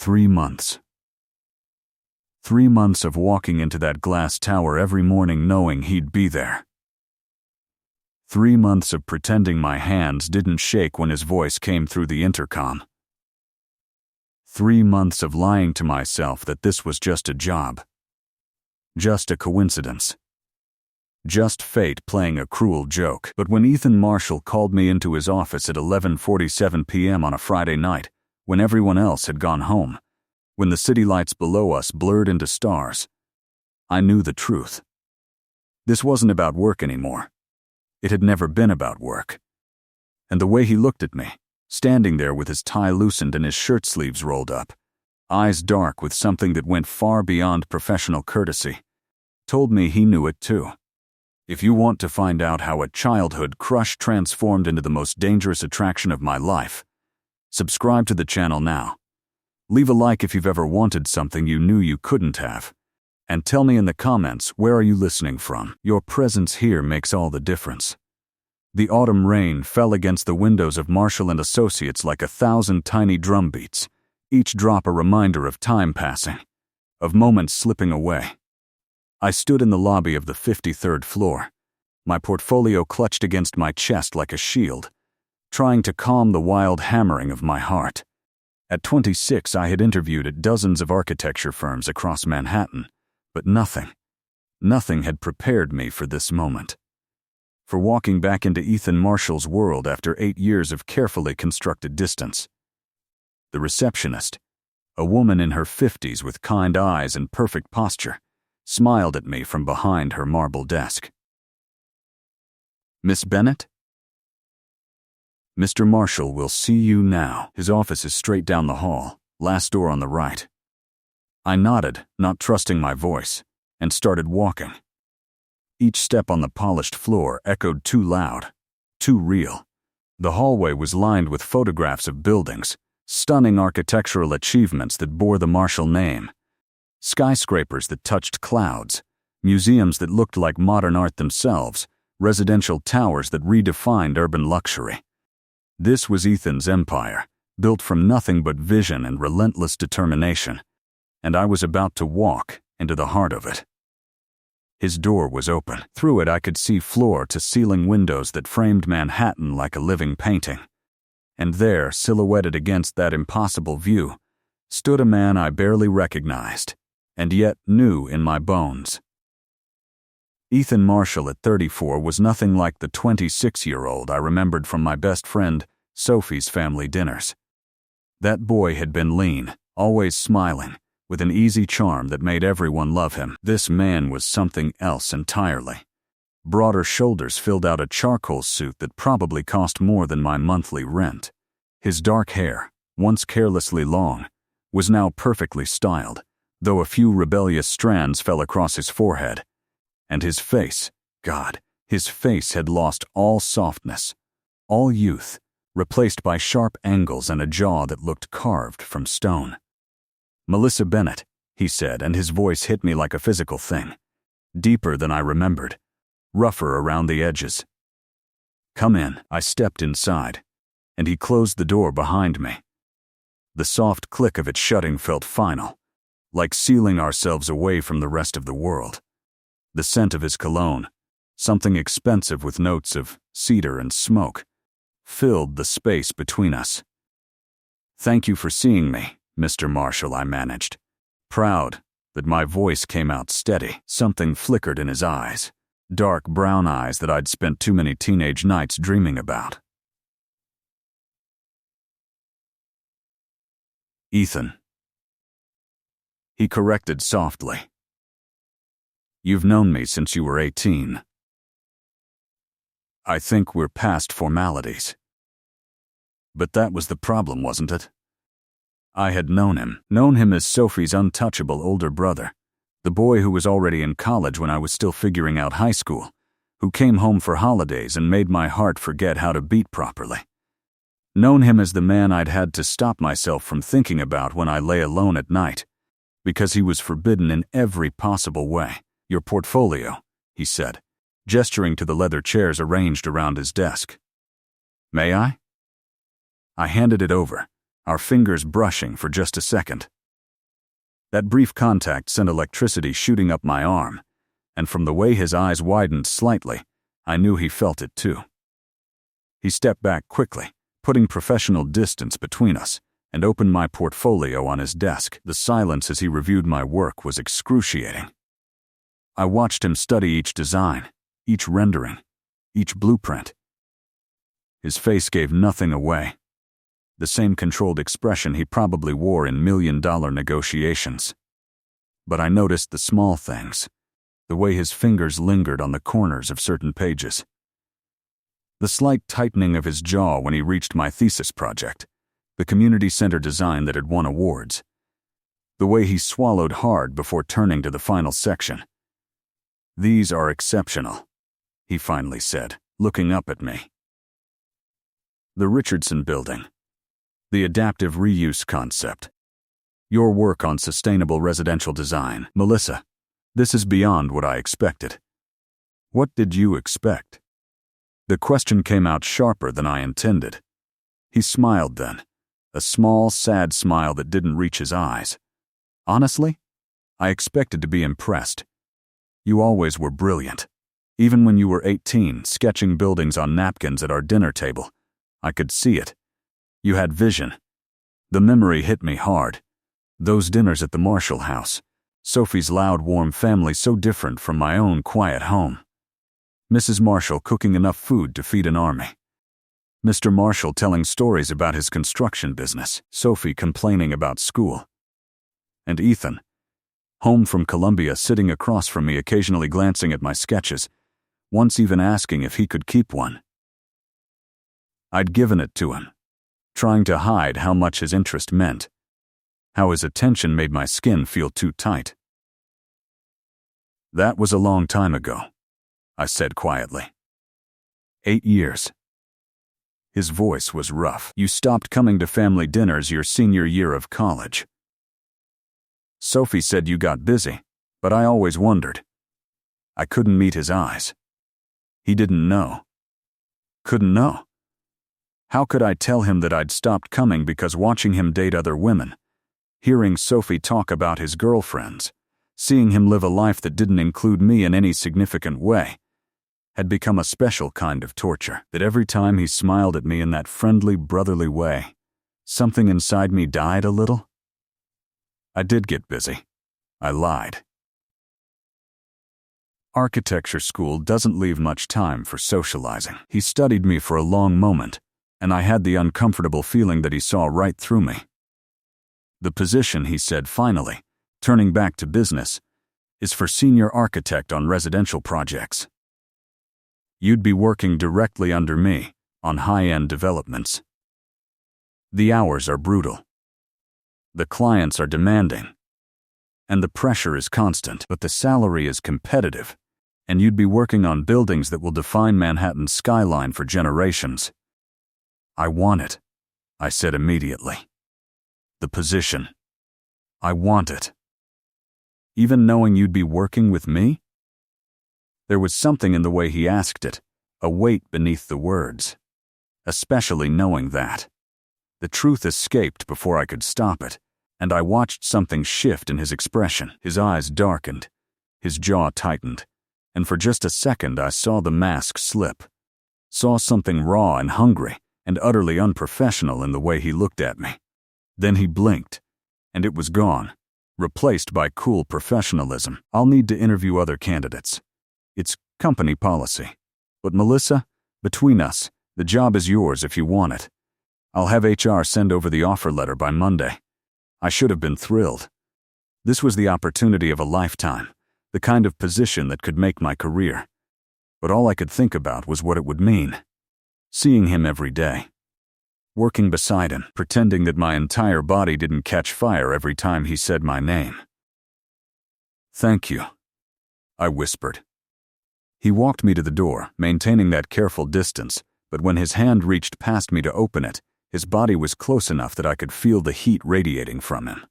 3 months. 3 months of walking into that glass tower every morning knowing he'd be there. 3 months of pretending my hands didn't shake when his voice came through the intercom. 3 months of lying to myself that this was just a job. Just a coincidence. Just fate playing a cruel joke. But when Ethan Marshall called me into his office at 11:47 p.m. on a Friday night, when everyone else had gone home, when the city lights below us blurred into stars, I knew the truth. This wasn't about work anymore. It had never been about work. And the way he looked at me, standing there with his tie loosened and his shirt sleeves rolled up, eyes dark with something that went far beyond professional courtesy, told me he knew it too. If you want to find out how a childhood crush transformed into the most dangerous attraction of my life, subscribe to the channel now. Leave a like if you've ever wanted something you knew you couldn't have. And tell me in the comments, where are you listening from? Your presence here makes all the difference. The autumn rain fell against the windows of Marshall & Associates like 1,000 tiny drum beats, each drop a reminder of time passing, of moments slipping away. I stood in the lobby of the 53rd floor, my portfolio clutched against my chest like a shield, trying to calm the wild hammering of my heart. At 26, I had interviewed at dozens of architecture firms across Manhattan, but nothing had prepared me for this moment. For walking back into Ethan Marshall's world after 8 years of carefully constructed distance. The receptionist, a woman in her 50s with kind eyes and perfect posture, smiled at me from behind her marble desk. "Miss Bennett? Mr. Marshall will see you now. His office is straight down the hall, last door on the right." I nodded, not trusting my voice, and started walking. Each step on the polished floor echoed too loud, too real. The hallway was lined with photographs of buildings, stunning architectural achievements that bore the Marshall name. Skyscrapers that touched clouds, museums that looked like modern art themselves, residential towers that redefined urban luxury. This was Ethan's empire, built from nothing but vision and relentless determination, and I was about to walk into the heart of it. His door was open. Through it I could see floor-to-ceiling windows that framed Manhattan like a living painting. And there, silhouetted against that impossible view, stood a man I barely recognized, and yet knew in my bones. Ethan Marshall at 34 was nothing like the 26-year-old I remembered from my best friend Sophie's family dinners. That boy had been lean, always smiling, with an easy charm that made everyone love him. This man was something else entirely. Broader shoulders filled out a charcoal suit that probably cost more than my monthly rent. His dark hair, once carelessly long, was now perfectly styled, though a few rebellious strands fell across his forehead. And his face, God, his face had lost all softness, all youth, replaced by sharp angles and a jaw that looked carved from stone. "Melissa Bennett," he said, and his voice hit me like a physical thing, deeper than I remembered, rougher around the edges. "Come in." I stepped inside, and he closed the door behind me. The soft click of it shutting felt final, like sealing ourselves away from the rest of the world. The scent of his cologne, something expensive with notes of cedar and smoke, filled the space between us. "Thank you for seeing me, Mr. Marshall," I managed, proud that my voice came out steady. Something flickered in his eyes, dark brown eyes that I'd spent too many teenage nights dreaming about. "Ethan," he corrected softly. "You've known me since you were 18. I think we're past formalities." But that was the problem, wasn't it? I had known him as Sophie's untouchable older brother, the boy who was already in college when I was still figuring out high school, who came home for holidays and made my heart forget how to beat properly. Known him as the man I'd had to stop myself from thinking about when I lay alone at night, because he was forbidden in every possible way. "Your portfolio," he said, gesturing to the leather chairs arranged around his desk. "May I?" I handed it over, our fingers brushing for just a second. That brief contact sent electricity shooting up my arm, and from the way his eyes widened slightly, I knew he felt it too. He stepped back quickly, putting professional distance between us, and opened my portfolio on his desk. The silence as he reviewed my work was excruciating. I watched him study each design, each rendering, each blueprint. His face gave nothing away. The same controlled expression he probably wore in million-dollar negotiations. But I noticed the small things, the way his fingers lingered on the corners of certain pages. The slight tightening of his jaw when he reached my thesis project, the community center design that had won awards. The way he swallowed hard before turning to the final section. "These are exceptional," he finally said, looking up at me. The Richardson Building. The adaptive reuse concept. Your work on sustainable residential design. Melissa, this is beyond what I expected. What did you expect? The question came out sharper than I intended. He smiled then, a small, sad smile that didn't reach his eyes. Honestly, I expected to be impressed. You always were brilliant. Even when you were 18, sketching buildings on napkins at our dinner table, I could see it. You had vision. The memory hit me hard. Those dinners at the Marshall house. Sophie's loud, warm family so different from my own quiet home. Mrs. Marshall cooking enough food to feed an army. Mr. Marshall telling stories about his construction business. Sophie complaining about school. And Ethan, home from Columbia, sitting across from me, occasionally glancing at my sketches, once even asking if he could keep one. I'd given it to him, trying to hide how much his interest meant, how his attention made my skin feel too tight. That was a long time ago, I said quietly. 8 years. His voice was rough. You stopped coming to family dinners your senior year of college. Sophie said you got busy, but I always wondered. I couldn't meet his eyes. He didn't know. Couldn't know. How could I tell him that I'd stopped coming because watching him date other women, hearing Sophie talk about his girlfriends, seeing him live a life that didn't include me in any significant way, had become a special kind of torture, that every time he smiled at me in that friendly, brotherly way, something inside me died a little? I did get busy. I lied. Architecture school doesn't leave much time for socializing. He studied me for a long moment, and I had the uncomfortable feeling that he saw right through me. The position, he said finally, turning back to business, is for senior architect on residential projects. You'd be working directly under me on high-end developments. The hours are brutal. The clients are demanding. And the pressure is constant, but the salary is competitive, and you'd be working on buildings that will define Manhattan's skyline for generations. I want it, I said immediately. The position. I want it. Even knowing you'd be working with me? There was something in the way he asked it, a weight beneath the words. Especially knowing that. The truth escaped before I could stop it, and I watched something shift in his expression. His eyes darkened, his jaw tightened, and for just a second I saw the mask slip. Saw something raw and hungry and utterly unprofessional in the way he looked at me. Then he blinked, and it was gone, replaced by cool professionalism. I'll need to interview other candidates. It's company policy. But Melissa, between us, the job is yours if you want it. I'll have HR send over the offer letter by Monday. I should have been thrilled. This was the opportunity of a lifetime, the kind of position that could make my career. But all I could think about was what it would mean. Seeing him every day. Working beside him, pretending that my entire body didn't catch fire every time he said my name. Thank you, I whispered. He walked me to the door, maintaining that careful distance, but when his hand reached past me to open it, his body was close enough that I could feel the heat radiating from him.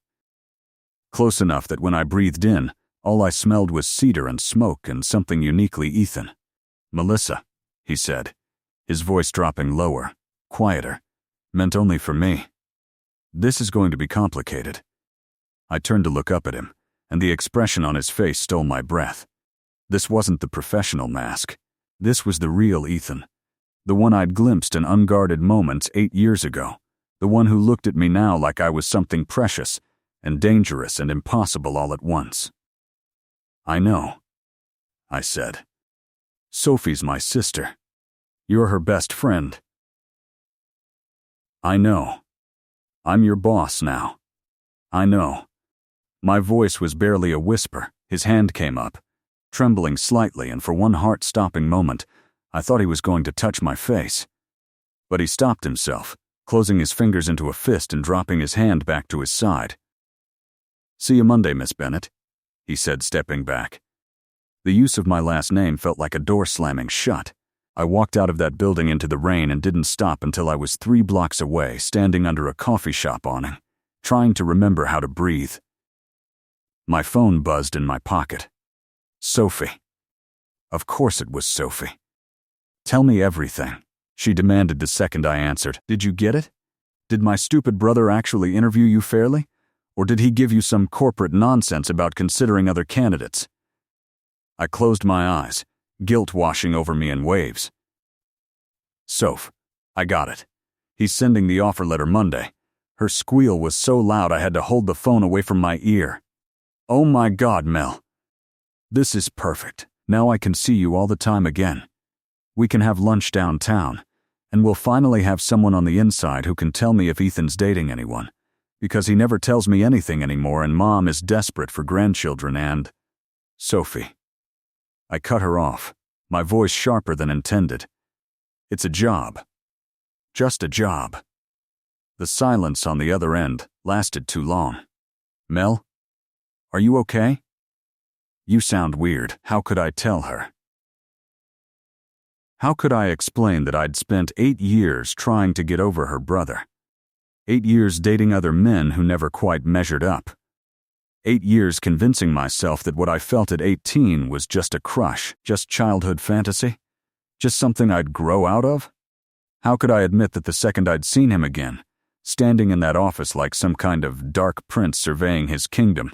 Close enough that when I breathed in, all I smelled was cedar and smoke and something uniquely Ethan. Melissa, he said, his voice dropping lower, quieter, meant only for me. This is going to be complicated. I turned to look up at him, and the expression on his face stole my breath. This wasn't the professional mask. This was the real Ethan. The one I'd glimpsed in unguarded moments 8 years ago. The one who looked at me now like I was something precious and dangerous and impossible all at once. I know, I said. Sophie's my sister. You're her best friend. I know. I'm your boss now. I know. My voice was barely a whisper. His hand came up, trembling slightly, and for one heart-stopping moment, I thought he was going to touch my face. But he stopped himself, closing his fingers into a fist and dropping his hand back to his side. See you Monday, Miss Bennett, he said, stepping back. The use of my last name felt like a door slamming shut. I walked out of that building into the rain and didn't stop until I was 3 blocks away, standing under a coffee shop awning, trying to remember how to breathe. My phone buzzed in my pocket. Sophie. Of course it was Sophie. Tell me everything, she demanded the second I answered. Did you get it? Did my stupid brother actually interview you fairly? Or did he give you some corporate nonsense about considering other candidates? I closed my eyes, guilt washing over me in waves. Soph, I got it. He's sending the offer letter Monday. Her squeal was so loud I had to hold the phone away from my ear. Oh my God, Mel. This is perfect. Now I can see you all the time again. We can have lunch downtown, and we'll finally have someone on the inside who can tell me if Ethan's dating anyone, because he never tells me anything anymore and Mom is desperate for grandchildren and… Sophie. I cut her off, my voice sharper than intended. It's a job. Just a job. The silence on the other end lasted too long. Mel? Are you okay? You sound weird. How could I tell her? How could I explain that I'd spent 8 years trying to get over her brother? 8 years dating other men who never quite measured up. 8 years convincing myself that what I felt at 18 was just a crush, just childhood fantasy, just something I'd grow out of? How could I admit that the second I'd seen him again, standing in that office like some kind of dark prince surveying his kingdom,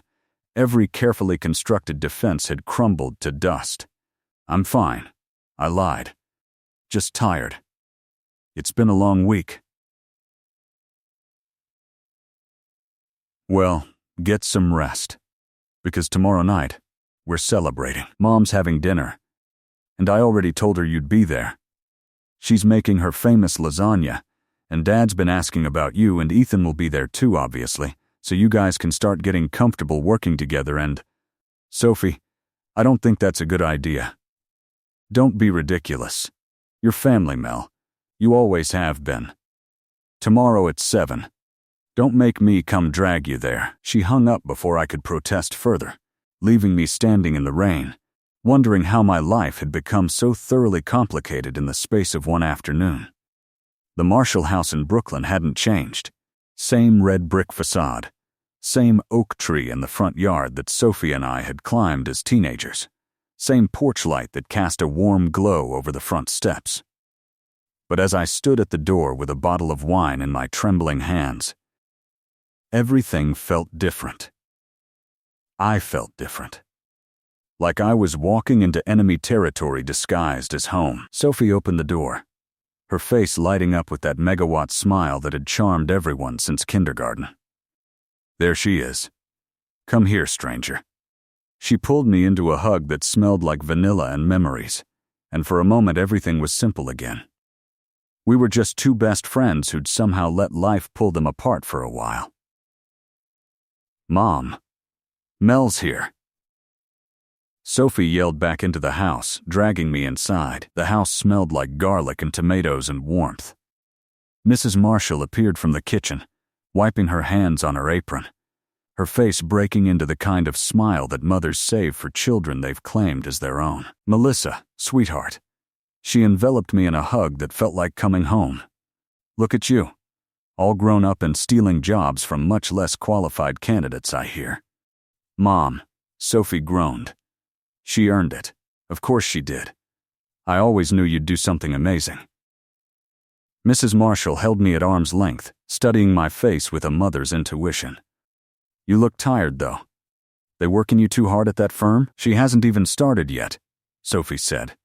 every carefully constructed defense had crumbled to dust? I'm fine. I lied. Just tired. It's been a long week. Well, get some rest. Because tomorrow night, we're celebrating. Mom's having dinner. And I already told her you'd be there. She's making her famous lasagna, and Dad's been asking about you, and Ethan will be there too, obviously, so you guys can start getting comfortable working together and… Sophie, I don't think that's a good idea. Don't be ridiculous. You're family, Mel. You always have been. Tomorrow at 7. Don't make me come drag you there. She hung up before I could protest further, leaving me standing in the rain, wondering how my life had become so thoroughly complicated in the space of one afternoon. The Marshall house in Brooklyn hadn't changed. Same red brick facade. Same oak tree in the front yard that Sophie and I had climbed as teenagers. Same porch light that cast a warm glow over the front steps. But as I stood at the door with a bottle of wine in my trembling hands, everything felt different. I felt different. Like I was walking into enemy territory disguised as home. Sophie opened the door, her face lighting up with that megawatt smile that had charmed everyone since kindergarten. There she is. Come here, stranger. She pulled me into a hug that smelled like vanilla and memories, and for a moment everything was simple again. We were just 2 best friends who'd somehow let life pull them apart for a while. Mom, Mel's here. Sophie yelled back into the house, dragging me inside. The house smelled like garlic and tomatoes and warmth. Mrs. Marshall appeared from the kitchen, wiping her hands on her apron, her face breaking into the kind of smile that mothers save for children they've claimed as their own. Melissa, sweetheart. She enveloped me in a hug that felt like coming home. Look at you. All grown up and stealing jobs from much less qualified candidates, I hear. Mom, Sophie groaned. She earned it. Of course she did. I always knew you'd do something amazing. Mrs. Marshall held me at arm's length, studying my face with a mother's intuition. You look tired, though. They working you too hard at that firm? She hasn't even started yet, Sophie said.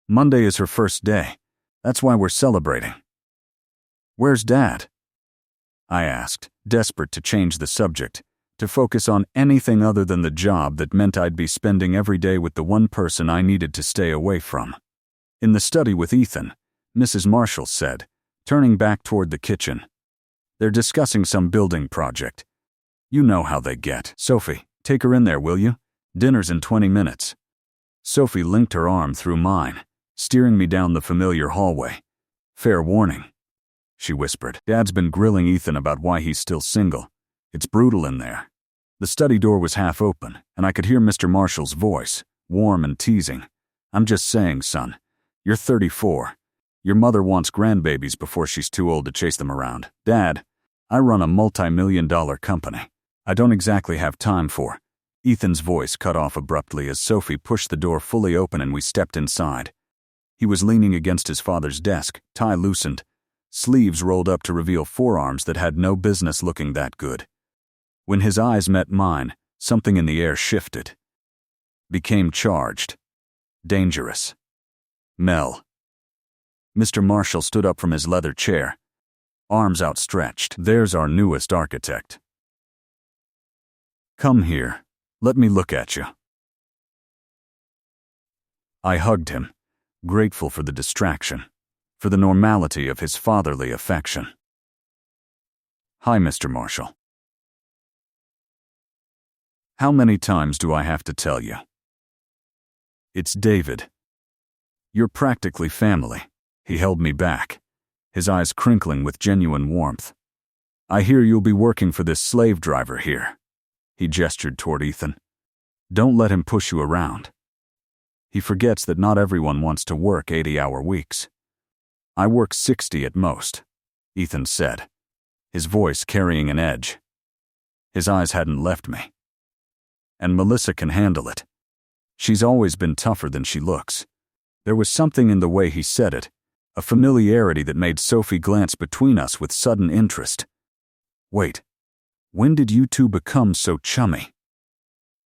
Monday is her first day. That's why we're celebrating. Where's Dad? I asked, desperate to change the subject, to focus on anything other than the job that meant I'd be spending every day with the one person I needed to stay away from. In the study with Ethan, Mrs. Marshall said, turning back toward the kitchen. They're discussing some building project. You know how they get. Sophie, take her in there, will you? Dinner's in 20 minutes. Sophie linked her arm through mine, steering me down the familiar hallway. Fair warning, she whispered. Dad's been grilling Ethan about why he's still single. It's brutal in there. The study door was half open, and I could hear Mr. Marshall's voice, warm and teasing. I'm just saying, son, you're 34. Your mother wants grandbabies before she's too old to chase them around. Dad, I run a multi-million-dollar company. I don't exactly have time for. Ethan's voice cut off abruptly as Sophie pushed the door fully open and we stepped inside. He was leaning against his father's desk, tie loosened, sleeves rolled up to reveal forearms that had no business looking that good. When his eyes met mine, something in the air shifted. Became charged. Dangerous. Mel. Mr. Marshall stood up from his leather chair, arms outstretched. There's our newest architect. Come here. Let me look at you. I hugged him, grateful for the distraction, for the normality of his fatherly affection. Hi, Mr. Marshall. How many times do I have to tell you? It's David. You're practically family. He held me back, his eyes crinkling with genuine warmth. I hear you'll be working for this slave driver here. He gestured toward Ethan. Don't let him push you around. He forgets that not everyone wants to work 80-hour weeks. I work 60 at most, Ethan said, his voice carrying an edge. His eyes hadn't left me. And Melissa can handle it. She's always been tougher than she looks. There was something in the way he said it, a familiarity that made Sophie glance between us with sudden interest. Wait, when did you two become so chummy?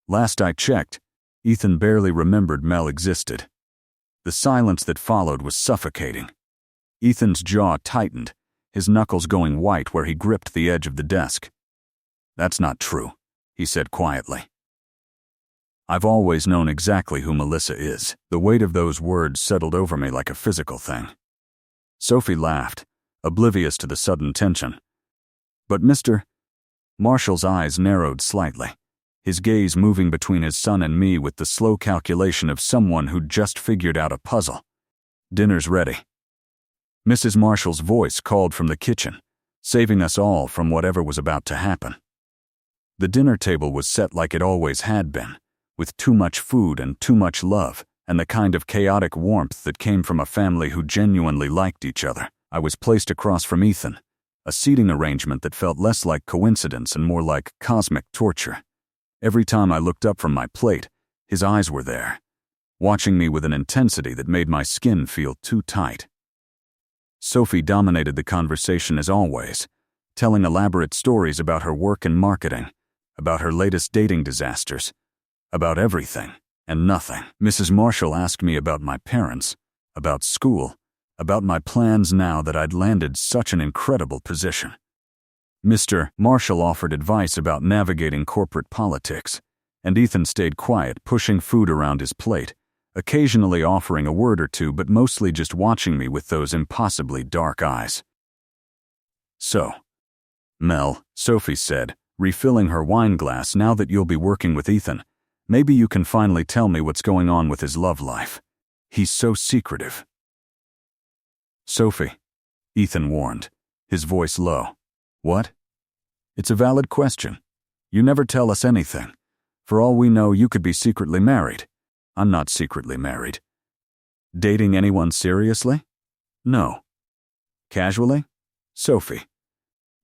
Last I checked, Ethan barely remembered Mel existed. The silence that followed was suffocating. Ethan's jaw tightened, his knuckles going white where he gripped the edge of the desk. That's not true, he said quietly. I've always known exactly who Melissa is. The weight of those words settled over me like a physical thing. Sophie laughed, oblivious to the sudden tension. But Mr. Marshall's eyes narrowed slightly, his gaze moving between his son and me with the slow calculation of someone who'd just figured out a puzzle. Dinner's ready. Mrs. Marshall's voice called from the kitchen, saving us all from whatever was about to happen. The dinner table was set like it always had been, with too much food and too much love, and the kind of chaotic warmth that came from a family who genuinely liked each other. I was placed across from Ethan, a seating arrangement that felt less like coincidence and more like cosmic torture. Every time I looked up from my plate, his eyes were there, watching me with an intensity that made my skin feel too tight. Sophie dominated the conversation as always, telling elaborate stories about her work in marketing, about her latest dating disasters, about everything and nothing. Mrs. Marshall asked me about my parents, about school, about my plans now that I'd landed such an incredible position. Mr. Marshall offered advice about navigating corporate politics, and Ethan stayed quiet, pushing food around his plate, occasionally offering a word or two but mostly just watching me with those impossibly dark eyes. So, Mel, Sophie said, refilling her wine glass, now that you'll be working with Ethan, maybe you can finally tell me what's going on with his love life. He's so secretive. Sophie, Ethan warned, his voice low. What? It's a valid question. You never tell us anything. For all we know, you could be secretly married. I'm not secretly married. Dating anyone seriously? No. Casually? Sophie.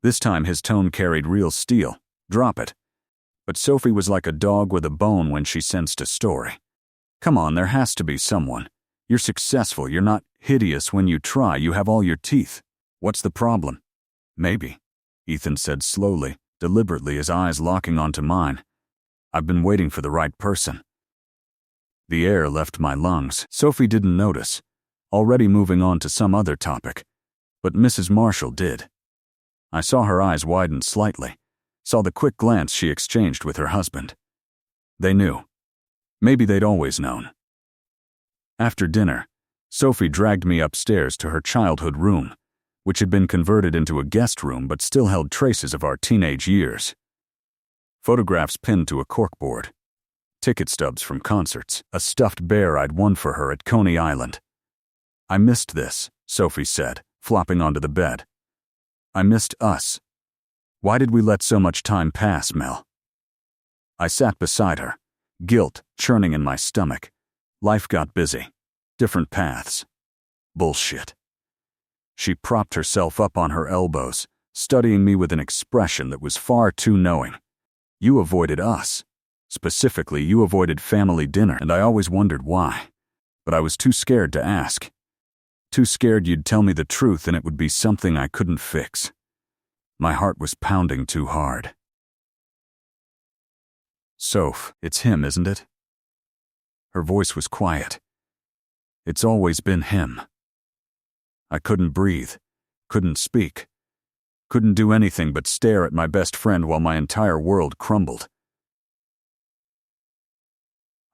This time his tone carried real steel. Drop it. But Sophie was like a dog with a bone when she sensed a story. Come on, there has to be someone. You're successful, you're not hideous when you try, you have all your teeth. What's the problem? Maybe, Ethan said slowly, deliberately, his eyes locking onto mine. I've been waiting for the right person. The air left my lungs. Sophie didn't notice, already moving on to some other topic, but Mrs. Marshall did. I saw her eyes widen slightly, saw the quick glance she exchanged with her husband. They knew. Maybe they'd always known. After dinner, Sophie dragged me upstairs to her childhood room, which had been converted into a guest room but still held traces of our teenage years. Photographs pinned to a corkboard, ticket stubs from concerts, a stuffed bear I'd won for her at Coney Island. I missed this, Sophie said, flopping onto the bed. I missed us. Why did we let so much time pass, Mel? I sat beside her, guilt churning in my stomach. Life got busy. Different paths. Bullshit. She propped herself up on her elbows, studying me with an expression that was far too knowing. You avoided us. Specifically, you avoided family dinner, and I always wondered why. But I was too scared to ask. Too scared you'd tell me the truth and it would be something I couldn't fix. My heart was pounding too hard. Soph, it's him, isn't it? Her voice was quiet. It's always been him. I couldn't breathe, couldn't speak, couldn't do anything but stare at my best friend while my entire world crumbled.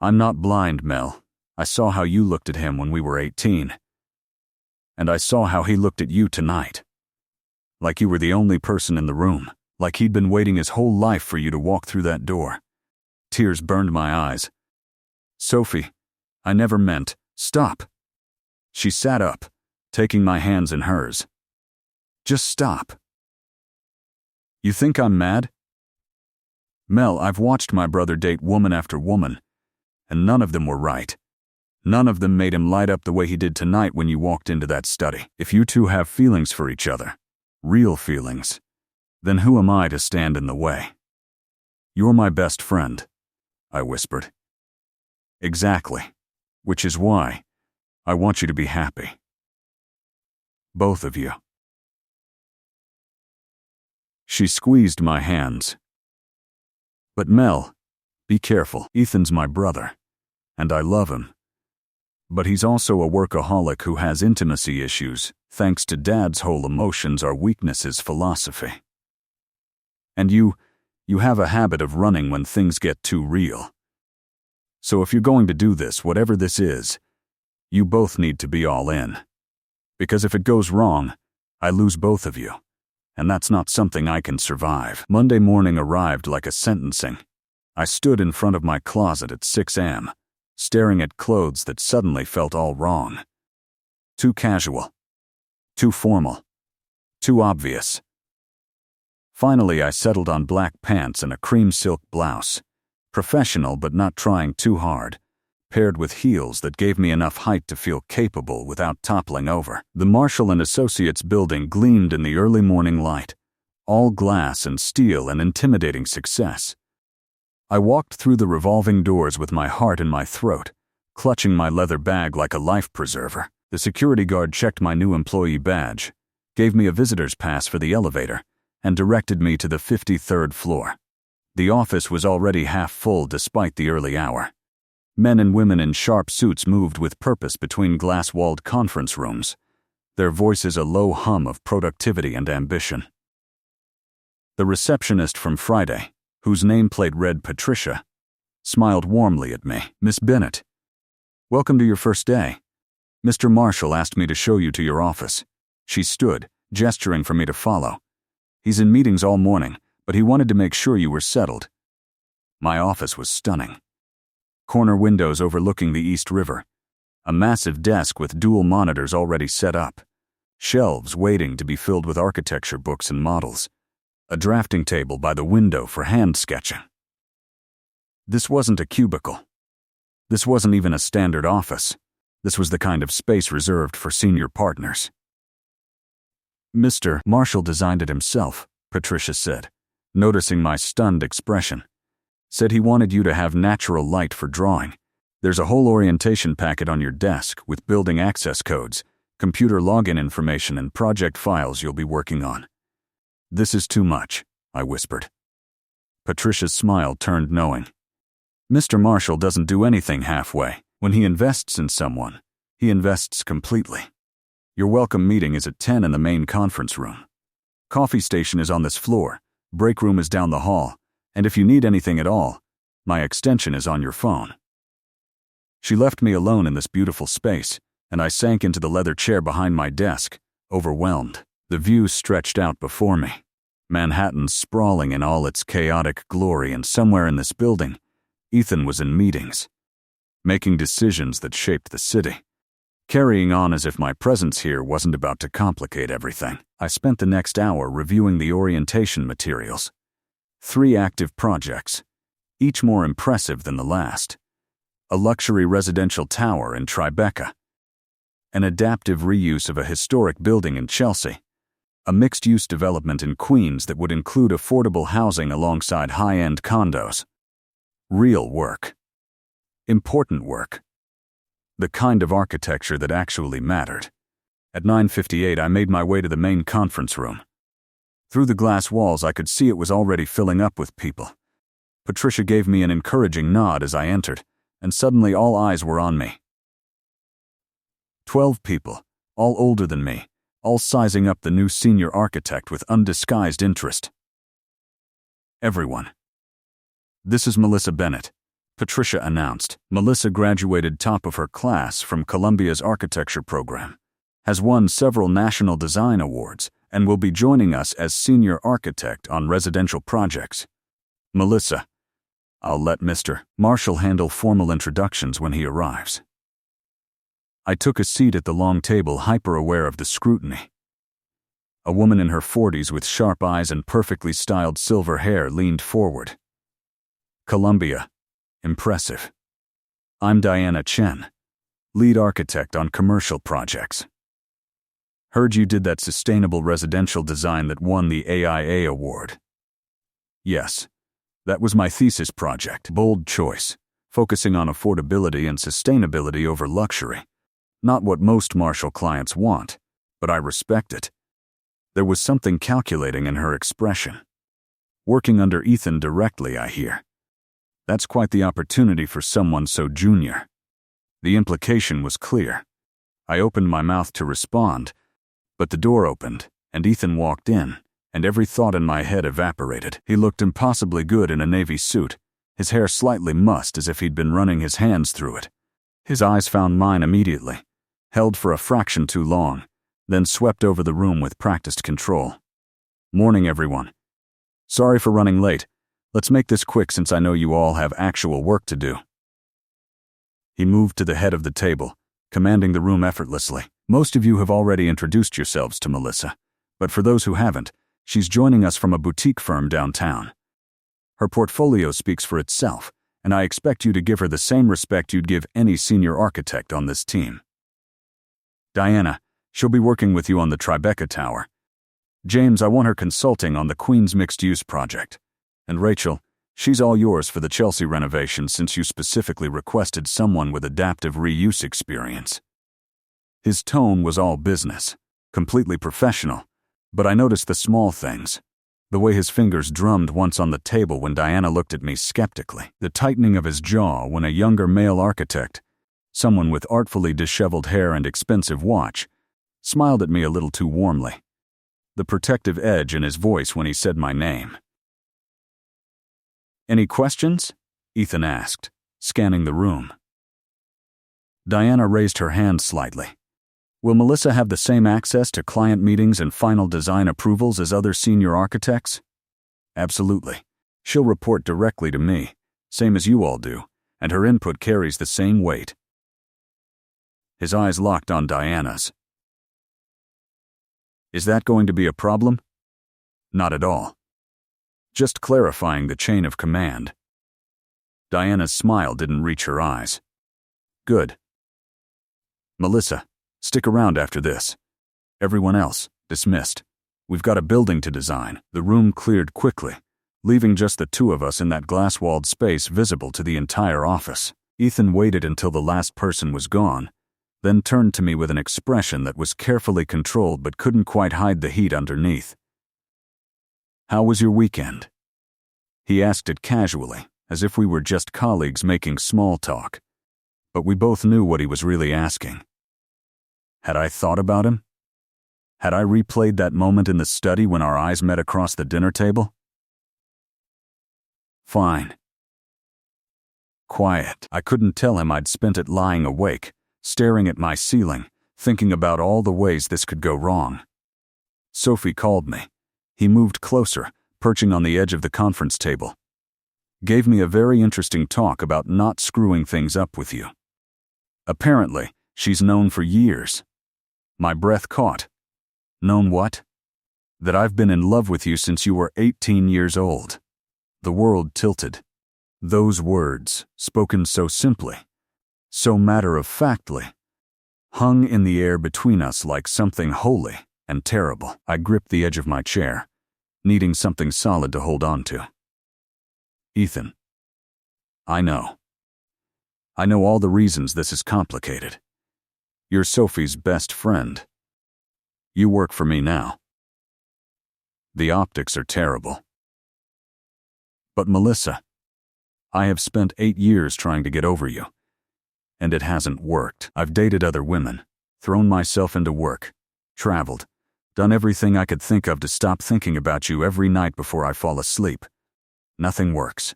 I'm not blind, Mel. I saw how you looked at him when we were 18. And I saw how he looked at you tonight. Like you were the only person in the room, like he'd been waiting his whole life for you to walk through that door. Tears burned my eyes. Sophie, I never meant, stop. She sat up, taking my hands in hers. Just stop. You think I'm mad? Mel, I've watched my brother date woman after woman, and none of them were right. None of them made him light up the way he did tonight when you walked into that study. If you two have feelings for each other, real feelings, then who am I to stand in the way? You're my best friend, I whispered. Exactly. Which is why I want you to be happy. Both of you. She squeezed my hands. But Mel, be careful. Ethan's my brother, and I love him. But he's also a workaholic who has intimacy issues, thanks to Dad's whole emotions are weaknesses philosophy. And you have a habit of running when things get too real. So if you're going to do this, whatever this is, you both need to be all in. Because if it goes wrong, I lose both of you. And that's not something I can survive. Monday morning arrived like a sentencing. I stood in front of my closet at 6 a.m., staring at clothes that suddenly felt all wrong. Too casual. Too formal. Too obvious. Finally, I settled on black pants and a cream silk blouse. Professional but not trying too hard, paired with heels that gave me enough height to feel capable without toppling over. The Marshall & Associates building gleamed in the early morning light, all glass and steel and intimidating success. I walked through the revolving doors with my heart in my throat, clutching my leather bag like a life preserver. The security guard checked my new employee badge, gave me a visitor's pass for the elevator, and directed me to the 53rd floor. The office was already half full despite the early hour. Men and women in sharp suits moved with purpose between glass-walled conference rooms, their voices a low hum of productivity and ambition. The receptionist from Friday, whose nameplate read Patricia, smiled warmly at me. Miss Bennett, welcome to your first day. Mr. Marshall asked me to show you to your office. She stood, gesturing for me to follow. He's in meetings all morning, but he wanted to make sure you were settled. My office was stunning. Corner windows overlooking the East River, a massive desk with dual monitors already set up, shelves waiting to be filled with architecture books and models, a drafting table by the window for hand sketching. This wasn't a cubicle. This wasn't even a standard office. This was the kind of space reserved for senior partners. Mr. Marshall designed it himself, Patricia said, noticing my stunned expression. Said he wanted you to have natural light for drawing. There's a whole orientation packet on your desk with building access codes, computer login information and project files you'll be working on. This is too much, I whispered. Patricia's smile turned knowing. Mr. Marshall doesn't do anything halfway. When he invests in someone, he invests completely. Your welcome meeting is at 10 in the main conference room. Coffee station is on this floor, break room is down the hall, and if you need anything at all, my extension is on your phone. She left me alone in this beautiful space, and I sank into the leather chair behind my desk, overwhelmed. The view stretched out before me. Manhattan sprawling in all its chaotic glory, and somewhere in this building, Ethan was in meetings, making decisions that shaped the city. Carrying on as if my presence here wasn't about to complicate everything, I spent the next hour reviewing the orientation materials. 3 active projects, each more impressive than the last. A luxury residential tower in Tribeca, an adaptive reuse of a historic building in Chelsea, a mixed-use development in Queens that would include affordable housing alongside high-end condos. Real work. Important work. The kind of architecture that actually mattered. At 9:58, I made my way to the main conference room. Through the glass walls, I could see it was already filling up with people. Patricia gave me an encouraging nod as I entered, and suddenly all eyes were on me. 12 people, all older than me, all sizing up the new senior architect with undisguised interest. Everyone. This is Melissa Bennett, Patricia announced. Melissa graduated top of her class from Columbia's architecture program, has won several national design awards, and will be joining us as senior architect on residential projects. Melissa, I'll let Mr. Marshall handle formal introductions when he arrives. I took a seat at the long table, hyper-aware of the scrutiny. A woman in her 40s with sharp eyes and perfectly styled silver hair leaned forward. Columbia. Impressive. I'm Diana Chen, lead architect on commercial projects. Heard you did that sustainable residential design that won the AIA award. Yes, that was my thesis project. Bold choice, focusing on affordability and sustainability over luxury. Not what most Marshall clients want, but I respect it. There was something calculating in her expression. Working under Ethan directly, I hear. That's quite the opportunity for someone so junior. The implication was clear. I opened my mouth to respond, but the door opened, and Ethan walked in, and every thought in my head evaporated. He looked impossibly good in a navy suit, his hair slightly mussed as if he'd been running his hands through it. His eyes found mine immediately, held for a fraction too long, then swept over the room with practiced control. Morning, everyone. Sorry for running late. Let's make this quick since I know you all have actual work to do. He moved to the head of the table, commanding the room effortlessly. Most of you have already introduced yourselves to Melissa, but for those who haven't, she's joining us from a boutique firm downtown. Her portfolio speaks for itself, and I expect you to give her the same respect you'd give any senior architect on this team. Diana, she'll be working with you on the Tribeca Tower. James, I want her consulting on the Queens mixed-use project. And Rachel, she's all yours for the Chelsea renovation since you specifically requested someone with adaptive reuse experience. His tone was all business, completely professional, but I noticed the small things. The way his fingers drummed once on the table when Diana looked at me skeptically. The tightening of his jaw when a younger male architect, someone with artfully disheveled hair and expensive watch, smiled at me a little too warmly. The protective edge in his voice when he said my name. Any questions? Ethan asked, scanning the room. Diana raised her hand slightly. Will Melissa have the same access to client meetings and final design approvals as other senior architects? Absolutely. She'll report directly to me, same as you all do, and her input carries the same weight. His eyes locked on Diana's. Is that going to be a problem? Not at all. Just clarifying the chain of command. Diana's smile didn't reach her eyes. Good. Melissa, stick around after this. Everyone else, dismissed. We've got a building to design. The room cleared quickly, leaving just the two of us in that glass-walled space visible to the entire office. Ethan waited until the last person was gone, then turned to me with an expression that was carefully controlled but couldn't quite hide the heat underneath. "How was your weekend?" He asked it casually, as if we were just colleagues making small talk. But we both knew what he was really asking. Had I thought about him? Had I replayed that moment in the study when our eyes met across the dinner table? Fine. Quiet. I couldn't tell him I'd spent it lying awake, staring at my ceiling, thinking about all the ways this could go wrong. Sophie called me. He moved closer, perching on the edge of the conference table. Gave me a very interesting talk about not screwing things up with you. Apparently, she's known for years. My breath caught. Known what? That I've been in love with you since you were 18 years old. The world tilted. Those words, spoken so simply, so matter-of-factly, hung in the air between us like something holy and terrible. I gripped the edge of my chair, needing something solid to hold on to. Ethan. I know. I know all the reasons this is complicated. You're Sophie's best friend. You work for me now. The optics are terrible. But Melissa, I have spent 8 years trying to get over you. And it hasn't worked. I've dated other women, thrown myself into work, traveled, done everything I could think of to stop thinking about you every night before I fall asleep. Nothing works.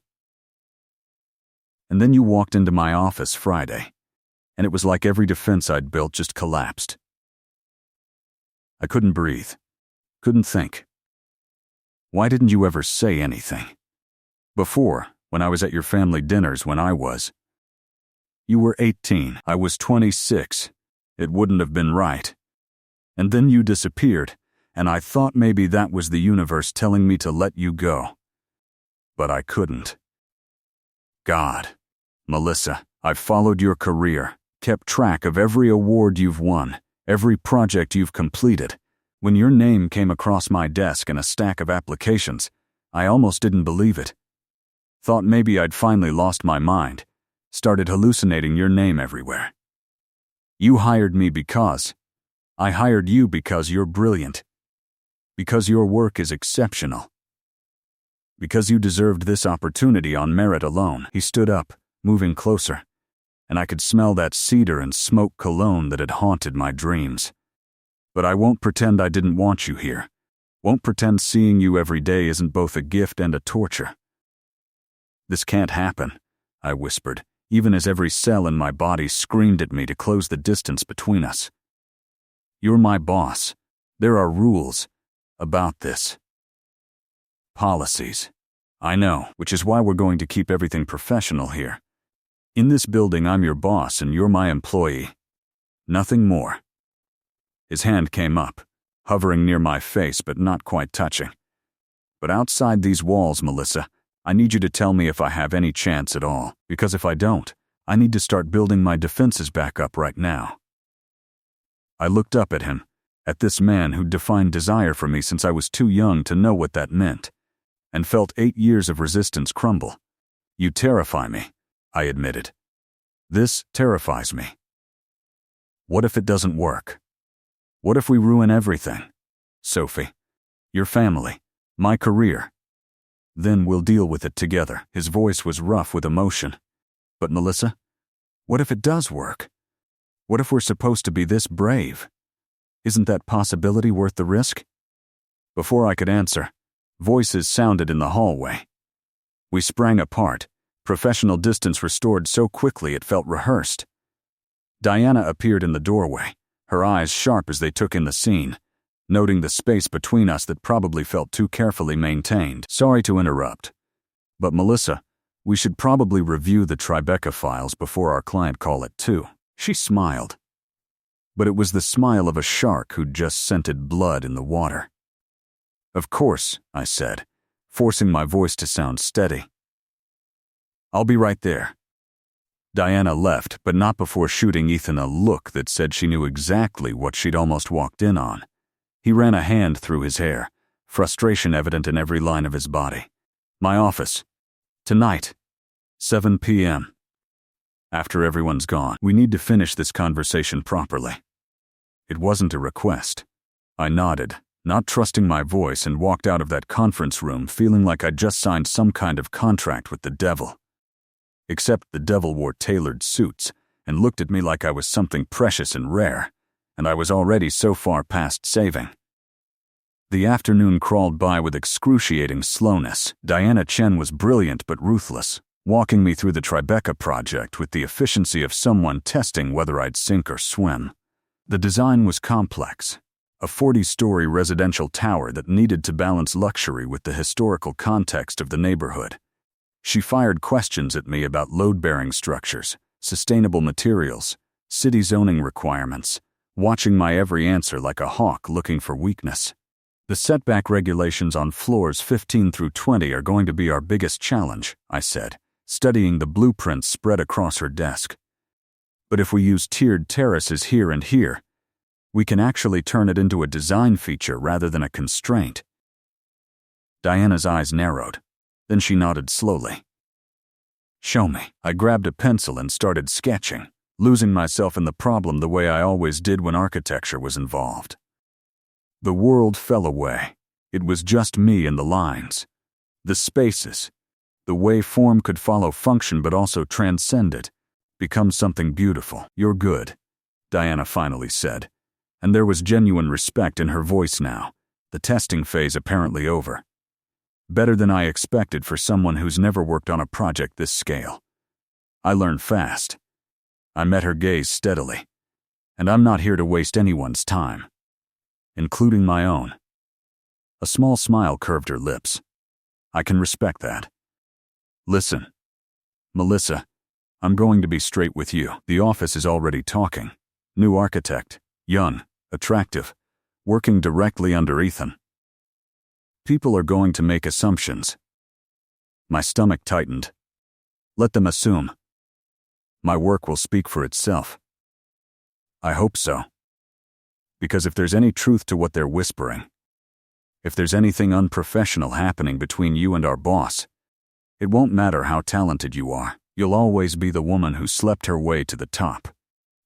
And then you walked into my office Friday, and it was like every defense I'd built just collapsed. I couldn't breathe, couldn't think. Why didn't you ever say anything? Before, when I was at your family dinners when I was. You were 18, I was 26. It wouldn't have been right. And then you disappeared, and I thought maybe that was the universe telling me to let you go. But I couldn't. God, Melissa, I've followed your career, kept track of every award you've won, every project you've completed. When your name came across my desk in a stack of applications, I almost didn't believe it. Thought maybe I'd finally lost my mind, started hallucinating your name everywhere. You hired me because I hired you because you're brilliant, because your work is exceptional, because you deserved this opportunity on merit alone. He stood up, moving closer, and I could smell that cedar and smoke cologne that had haunted my dreams. But I won't pretend I didn't want you here. Won't pretend seeing you every day isn't both a gift and a torture. This can't happen, I whispered, even as every cell in my body screamed at me to close the distance between us. You're my boss. There are rules about this. Policies. I know, which is why we're going to keep everything professional here. In this building, I'm your boss and you're my employee. Nothing more. His hand came up, hovering near my face but not quite touching. But outside these walls, Melissa, I need you to tell me if I have any chance at all, because if I don't, I need to start building my defenses back up right now. I looked up at him, at this man who'd defined desire for me since I was too young to know what that meant, and felt 8 years of resistance crumble. You terrify me, I admitted. This terrifies me. What if it doesn't work? What if we ruin everything? Sophie, your family, my career. Then we'll deal with it together. His voice was rough with emotion. But Melissa, what if it does work? What if we're supposed to be this brave? Isn't that possibility worth the risk? Before I could answer, voices sounded in the hallway. We sprang apart, professional distance restored so quickly it felt rehearsed. Diana appeared in the doorway, her eyes sharp as they took in the scene, noting the space between us that probably felt too carefully maintained. Sorry to interrupt, but Melissa, we should probably review the Tribeca files before our client call at 2. She smiled. But it was the smile of a shark who'd just scented blood in the water. Of course, I said, forcing my voice to sound steady. I'll be right there. Diana left, but not before shooting Ethan a look that said she knew exactly what she'd almost walked in on. He ran a hand through his hair, frustration evident in every line of his body. My office. Tonight. 7 p.m. After everyone's gone, we need to finish this conversation properly. It wasn't a request. I nodded, not trusting my voice, and walked out of that conference room feeling like I'd just signed some kind of contract with the devil. Except the devil wore tailored suits and looked at me like I was something precious and rare, and I was already so far past saving. The afternoon crawled by with excruciating slowness. Diana Chen was brilliant but ruthless, walking me through the Tribeca project with the efficiency of someone testing whether I'd sink or swim. The design was complex, a 40-story residential tower that needed to balance luxury with the historical context of the neighborhood. She fired questions at me about load-bearing structures, sustainable materials, city zoning requirements, watching my every answer like a hawk looking for weakness. The setback regulations on floors 15 through 20 are going to be our biggest challenge, I said, studying the blueprints spread across her desk. But if we use tiered terraces here and here, we can actually turn it into a design feature rather than a constraint. Diana's eyes narrowed. Then she nodded slowly. Show me. I grabbed a pencil and started sketching, losing myself in the problem the way I always did when architecture was involved. The world fell away. It was just me and the lines. The spaces. The way form could follow function but also transcend it. Become something beautiful. You're good, Diana finally said. And there was genuine respect in her voice now, the testing phase apparently over. Better than I expected for someone who's never worked on a project this scale. I learned fast. I met her gaze steadily. And I'm not here to waste anyone's time, including my own. A small smile curved her lips. I can respect that. Listen, Melissa, I'm going to be straight with you. The office is already talking. New architect, young, attractive, working directly under Ethan. People are going to make assumptions. My stomach tightened. Let them assume. My work will speak for itself. I hope so. Because if there's any truth to what they're whispering, if there's anything unprofessional happening between you and our boss, it won't matter how talented you are. You'll always be the woman who slept her way to the top.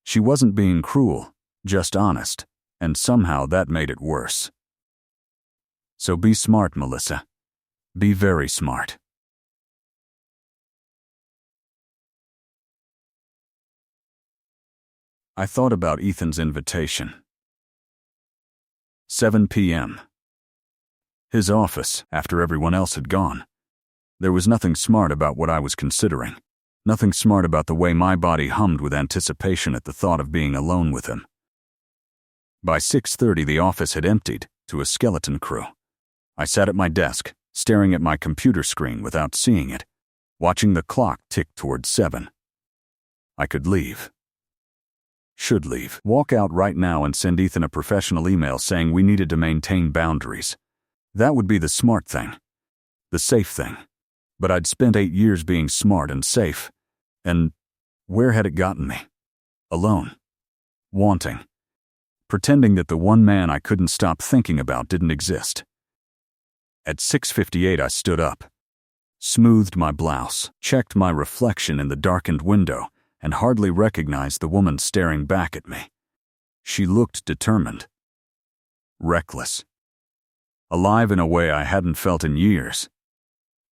She wasn't being cruel, just honest, and somehow that made it worse. So be smart, Melissa. Be very smart. I thought about Ethan's invitation. 7 p.m. His office, after everyone else had gone. There was nothing smart about what I was considering. Nothing smart about the way my body hummed with anticipation at the thought of being alone with him. By 6:30, the office had emptied to a skeleton crew. I sat at my desk, staring at my computer screen without seeing it, watching the clock tick towards 7. I could leave. Should leave. Walk out right now and send Ethan a professional email saying we needed to maintain boundaries. That would be the smart thing. The safe thing. But I'd spent 8 years being smart and safe. And where had it gotten me? Alone. Wanting. Pretending that the one man I couldn't stop thinking about didn't exist. At 6:58 I stood up, smoothed my blouse, checked my reflection in the darkened window, and hardly recognized the woman staring back at me. She looked determined. Reckless. Alive in a way I hadn't felt in years.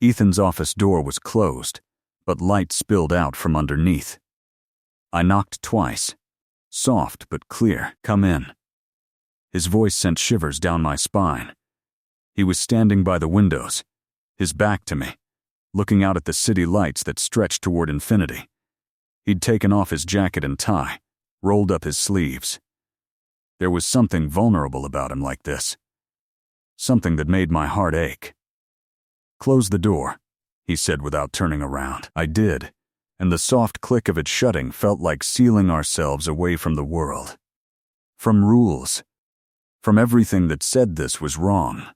Ethan's office door was closed, but light spilled out from underneath. I knocked twice. Soft but clear. Come in. His voice sent shivers down my spine. He was standing by the windows, his back to me, looking out at the city lights that stretched toward infinity. He'd taken off his jacket and tie, rolled up his sleeves. There was something vulnerable about him like this. Something that made my heart ache. Close the door, he said without turning around. I did, and the soft click of it shutting felt like sealing ourselves away from the world. From rules. From everything that said this was wrong.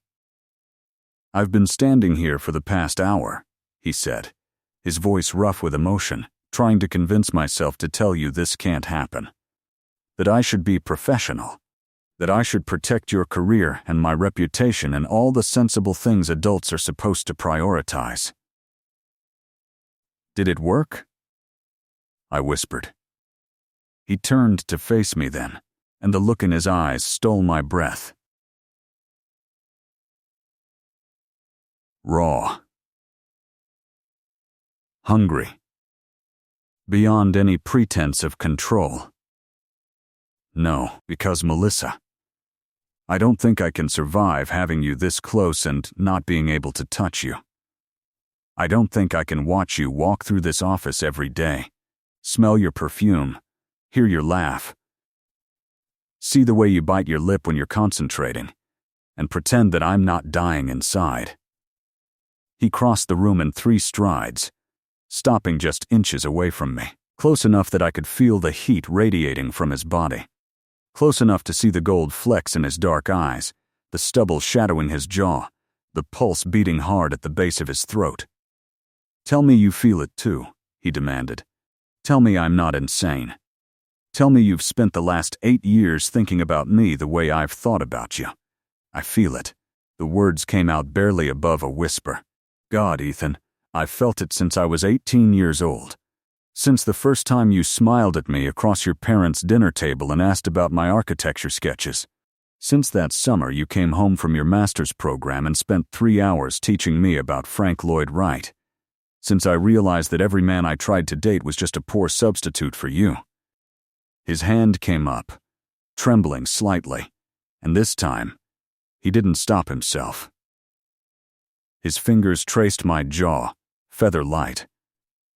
I've been standing here for the past hour, he said, his voice rough with emotion, trying to convince myself to tell you this can't happen. That I should be professional. That I should protect your career and my reputation and all the sensible things adults are supposed to prioritize. Did it work? I whispered. He turned to face me then, and the look in his eyes stole my breath. Raw. Hungry. Beyond any pretense of control. No, because Melissa, I don't think I can survive having you this close and not being able to touch you. I don't think I can watch you walk through this office every day, smell your perfume, hear your laugh, see the way you bite your lip when you're concentrating, and pretend that I'm not dying inside. He crossed the room in 3 strides, stopping just inches away from me, close enough that I could feel the heat radiating from his body, close enough to see the gold flecks in his dark eyes, the stubble shadowing his jaw, the pulse beating hard at the base of his throat. Tell me you feel it too, he demanded. Tell me I'm not insane. Tell me you've spent the last 8 years thinking about me the way I've thought about you. I feel it. The words came out barely above a whisper. God, Ethan, I've felt it since I was 18 years old. Since the first time you smiled at me across your parents' dinner table and asked about my architecture sketches. Since that summer you came home from your master's program and spent 3 hours teaching me about Frank Lloyd Wright. Since I realized that every man I tried to date was just a poor substitute for you. His hand came up, trembling slightly, and this time, he didn't stop himself. His fingers traced my jaw, feather light,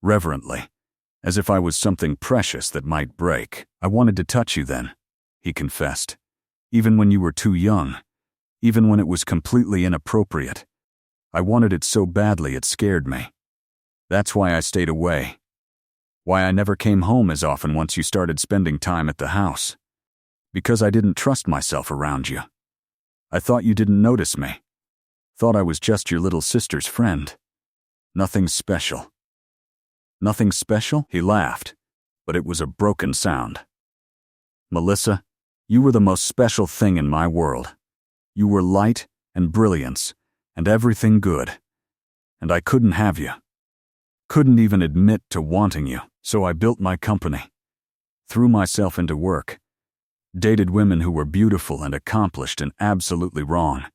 reverently, as if I was something precious that might break. I wanted to touch you then, he confessed, even when you were too young, even when it was completely inappropriate. I wanted it so badly it scared me. That's why I stayed away. Why I never came home as often once you started spending time at the house. Because I didn't trust myself around you. I thought you didn't notice me. Thought I was just your little sister's friend. Nothing special. Nothing special? He laughed, but it was a broken sound. Melissa, you were the most special thing in my world. You were light and brilliance and everything good. And I couldn't have you. Couldn't even admit to wanting you, so I built my company. Threw myself into work. Dated women who were beautiful and accomplished and absolutely wrong.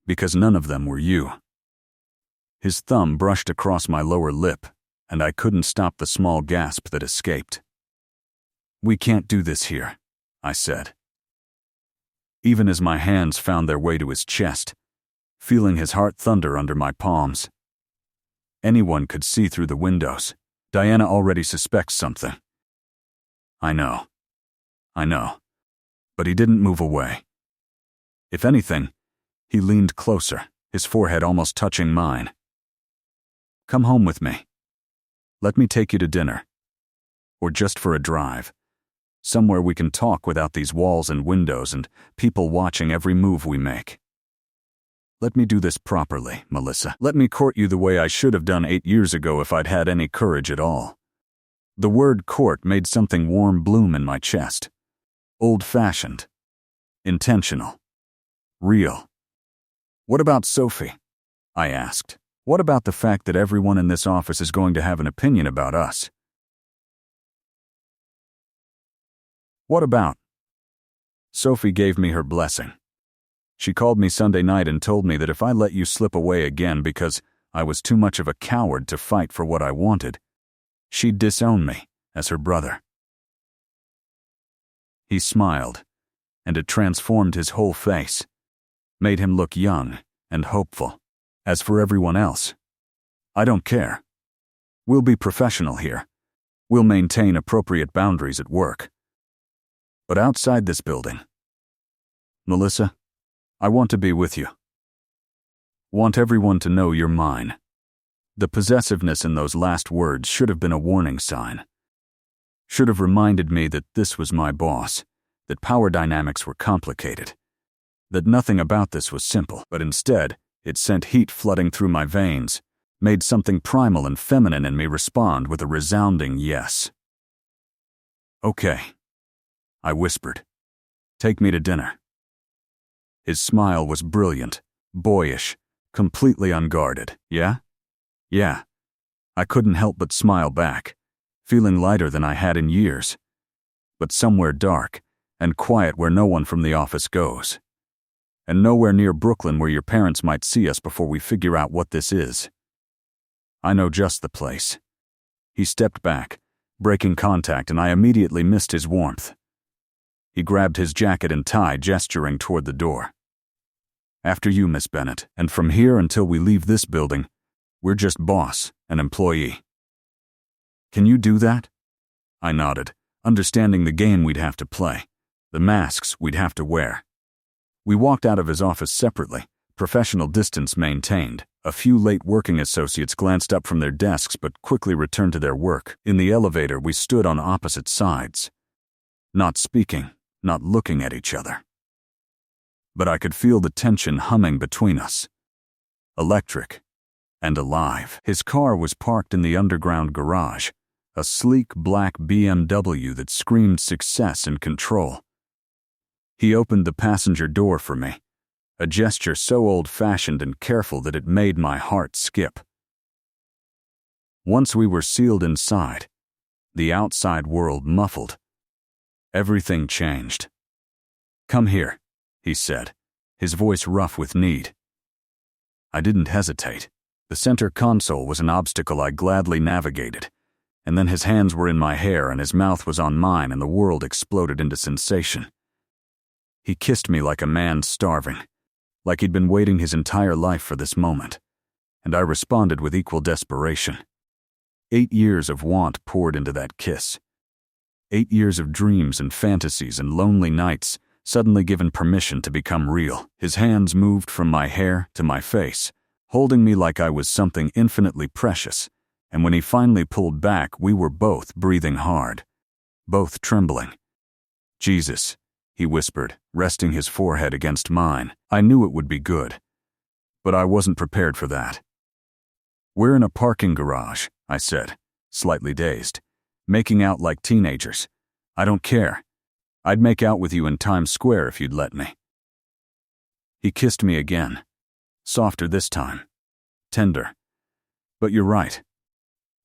Because none of them were you. His thumb brushed across my lower lip, and I couldn't stop the small gasp that escaped. We can't do this here, I said. Even as my hands found their way to his chest, feeling his heart thunder under my palms. Anyone could see through the windows. Diana already suspects something. I know. But he didn't move away. If anything, he leaned closer, his forehead almost touching mine. Come home with me. Let me take you to dinner. Or just for a drive. Somewhere we can talk without these walls and windows and people watching every move we make. Let me do this properly, Melissa. Let me court you the way I should have done 8 years ago if I'd had any courage at all. The word court made something warm bloom in my chest. Old-fashioned. Intentional. Real. What about Sophie? I asked. What about the fact that everyone in this office is going to have an opinion about us? What about? Sophie gave me her blessing. She called me Sunday night and told me that if I let you slip away again because I was too much of a coward to fight for what I wanted, she'd disown me as her brother. He smiled, and it transformed his whole face, made him look young and hopeful. As for everyone else, I don't care. We'll be professional here. We'll maintain appropriate boundaries at work. But outside this building, Melissa, I want to be with you. Want everyone to know you're mine. The possessiveness in those last words should have been a warning sign. Should have reminded me that this was my boss, that power dynamics were complicated, that nothing about this was simple, but instead, it sent heat flooding through my veins, made something primal and feminine in me respond with a resounding yes. Okay, I whispered. Take me to dinner. His smile was brilliant, boyish, completely unguarded. Yeah? Yeah. I couldn't help but smile back, feeling lighter than I had in years. But somewhere dark and quiet where no one from the office goes. And nowhere near Brooklyn where your parents might see us before we figure out what this is. I know just the place. He stepped back, breaking contact, and I immediately missed his warmth. He grabbed his jacket and tie, gesturing toward the door. After you, Miss Bennett, and from here until we leave this building, we're just boss and employee. Can you do that? I nodded, understanding the game we'd have to play, the masks we'd have to wear. We walked out of his office separately, professional distance maintained. A few late working associates glanced up from their desks but quickly returned to their work. In the elevator, we stood on opposite sides, not speaking, not looking at each other. But I could feel the tension humming between us. Electric and alive. His car was parked in the underground garage, a sleek black BMW that screamed success and control. He opened the passenger door for me, a gesture so old-fashioned and careful that it made my heart skip. Once we were sealed inside, the outside world muffled. Everything changed. "Come here," he said, his voice rough with need. I didn't hesitate. The center console was an obstacle I gladly navigated, and then his hands were in my hair and his mouth was on mine and the world exploded into sensation. He kissed me like a man starving, like he'd been waiting his entire life for this moment, and I responded with equal desperation. 8 years of want poured into that kiss. 8 years of dreams and fantasies and lonely nights suddenly given permission to become real. His hands moved from my hair to my face, holding me like I was something infinitely precious, and when he finally pulled back, we were both breathing hard, both trembling. "Jesus," he whispered, resting his forehead against mine. I knew it would be good, but I wasn't prepared for that. "We're in a parking garage," I said, slightly dazed, making out like teenagers. "I don't care. I'd make out with you in Times Square if you'd let me." He kissed me again, softer this time, tender. "But you're right.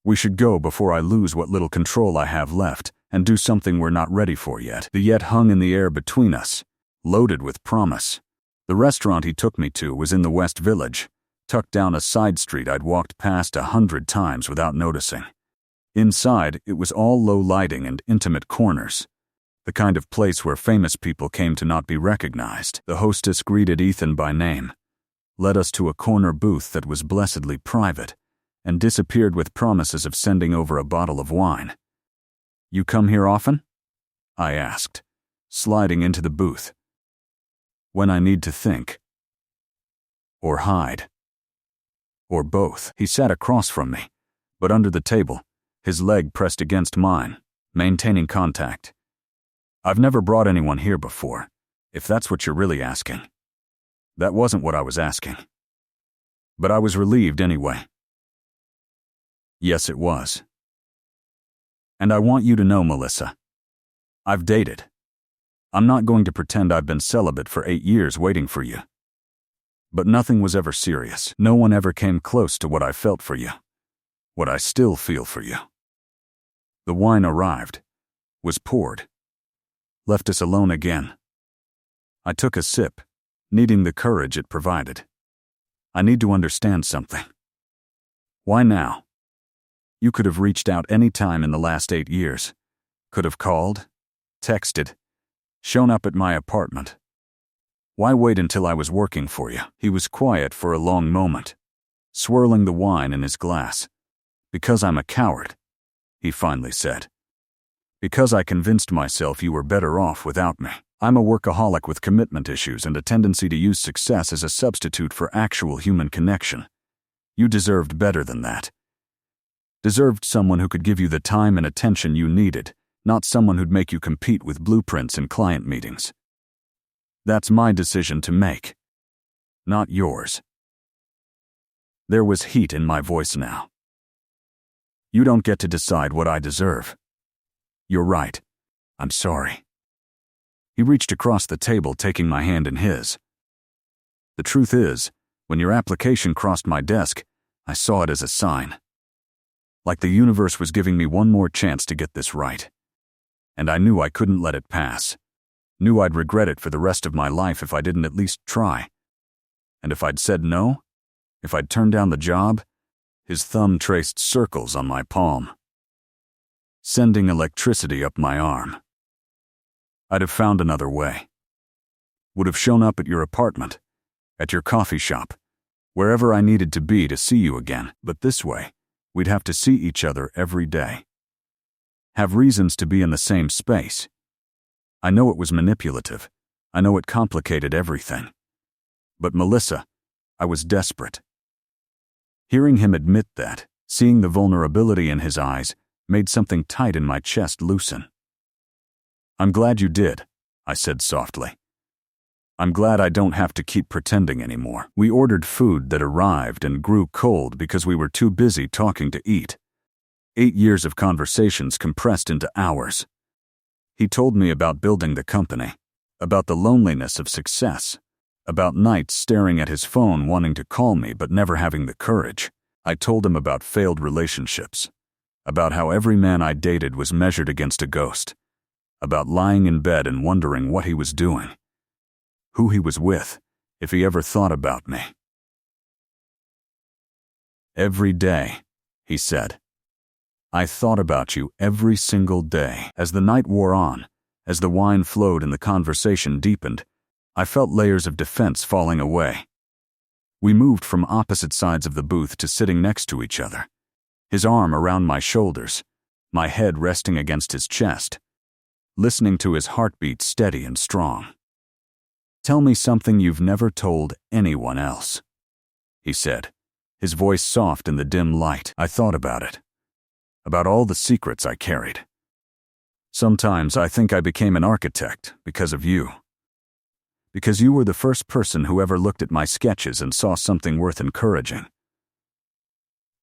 We should go before I lose what little control I have left and do something we're not ready for yet." The yet hung in the air between us, loaded with promise. The restaurant he took me to was in the West Village, tucked down a side street I'd walked past 100 times without noticing. Inside, it was all low lighting and intimate corners, the kind of place where famous people came to not be recognized. The hostess greeted Ethan by name, led us to a corner booth that was blessedly private, and disappeared with promises of sending over a bottle of wine. "You come here often?" I asked, sliding into the booth. "When I need to think. Or hide. Or both." He sat across from me, but under the table, his leg pressed against mine, maintaining contact. "I've never brought anyone here before, if that's what you're really asking." That wasn't what I was asking. But I was relieved anyway. Yes, it was. "And I want you to know, Melissa, I've dated. I'm not going to pretend I've been celibate for 8 years waiting for you. But nothing was ever serious. No one ever came close to what I felt for you, what I still feel for you." The wine arrived, was poured, left us alone again. I took a sip, needing the courage it provided. "I need to understand something." "Why now? You could have reached out any time in the last 8 years. Could have called, texted, shown up at my apartment. Why wait until I was working for you?" He was quiet for a long moment, swirling the wine in his glass. "Because I'm a coward," he finally said. "Because I convinced myself you were better off without me. I'm a workaholic with commitment issues and a tendency to use success as a substitute for actual human connection. You deserved better than that. Deserved someone who could give you the time and attention you needed, not someone who'd make you compete with blueprints and client meetings. That's my decision to make, not yours." There was heat in my voice now. "You don't get to decide what I deserve. You're right. I'm sorry." He reached across the table, taking my hand in his. "The truth is, when your application crossed my desk, I saw it as a sign. like the universe was giving me one more chance to get this right. And I knew I couldn't let it pass. Knew I'd regret it for the rest of my life if I didn't at least try. And if I'd said no, if I'd turned down the job, his thumb traced circles on my palm, sending electricity up my arm. I'd have found another way. Would have shown up at your apartment, at your coffee shop, wherever I needed to be to see you again, but this way, we'd have to see each other every day. Have reasons to be in the same space. I know it was manipulative. I know it complicated everything. But Melissa, I was desperate. Hearing him admit that, seeing the vulnerability in his eyes, made something tight in my chest loosen. I'm glad you did, I said softly. I'm glad I don't have to keep pretending anymore. We ordered food that arrived and grew cold because we were too busy talking to eat. 8 years of conversations compressed into hours. He told me about building the company, about the loneliness of success, about nights staring at his phone wanting to call me but never having the courage. I told him about failed relationships, about how every man I dated was measured against a ghost, about lying in bed and wondering what he was doing, who he was with, if he ever thought about me. Every day, he said. I thought about you every single day. As the night wore on, as the wine flowed and the conversation deepened, I felt layers of defense falling away. We moved from opposite sides of the booth to sitting next to each other, his arm around my shoulders, my head resting against his chest, listening to his heartbeat steady and strong. Tell me something you've never told anyone else, he said, his voice soft in the dim light. I thought about it, about all the secrets I carried. Sometimes I think I became an architect because of you. Because you were the first person who ever looked at my sketches and saw something worth encouraging.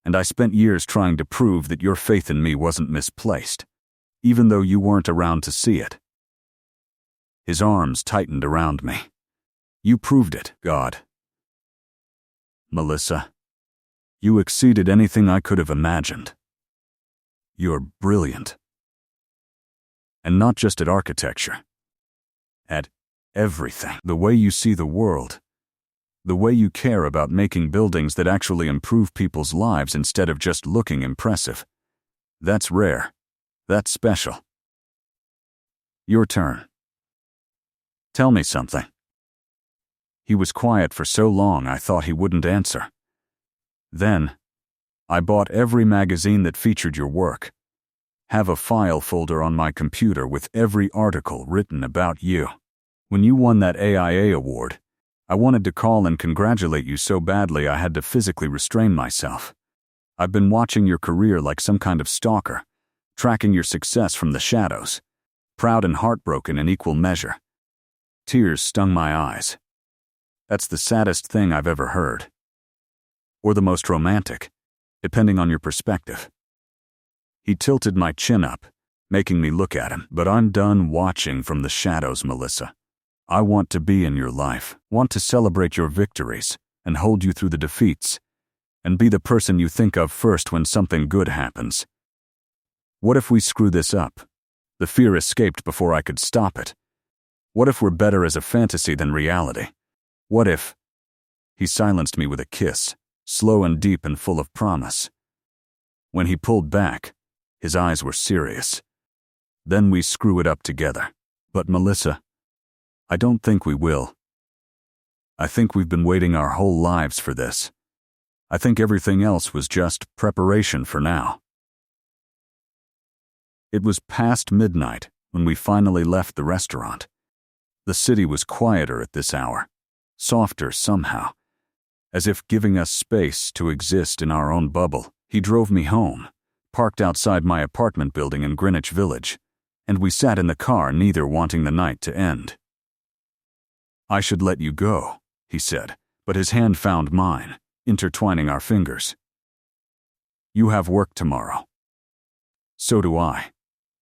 And I spent years trying to prove that your faith in me wasn't misplaced, even though you weren't around to see it. His arms tightened around me. You proved it, God. Melissa, you exceeded anything I could have imagined. You're brilliant. And not just at architecture. At everything. The way you see the world. The way you care about making buildings that actually improve people's lives instead of just looking impressive. That's rare. That's special. Your turn. Tell me something. He was quiet for so long I thought he wouldn't answer. Then, I bought every magazine that featured your work. Have a file folder on my computer with every article written about you. When you won that AIA award, I wanted to call and congratulate you so badly I had to physically restrain myself. I've been watching your career like some kind of stalker, tracking your success from the shadows, proud and heartbroken in equal measure. Tears stung my eyes. That's the saddest thing I've ever heard. Or the most romantic, depending on your perspective. He tilted my chin up, making me look at him. But I'm done watching from the shadows, Melissa. I want to be in your life, want to celebrate your victories, and hold you through the defeats, and be the person you think of first when something good happens. What if we screw this up? The fear escaped before I could stop it. What if we're better as a fantasy than reality? What if... He silenced me with a kiss, slow and deep and full of promise. When he pulled back, his eyes were serious. Then we screw it up together. But Melissa, I don't think we will. I think we've been waiting our whole lives for this. I think everything else was just preparation for now. It was past midnight when we finally left the restaurant. The city was quieter at this hour, softer somehow, as if giving us space to exist in our own bubble. He drove me home, parked outside my apartment building in Greenwich Village, and we sat in the car, neither wanting the night to end. I should let you go, he said, but his hand found mine, intertwining our fingers. You have work tomorrow. So do I.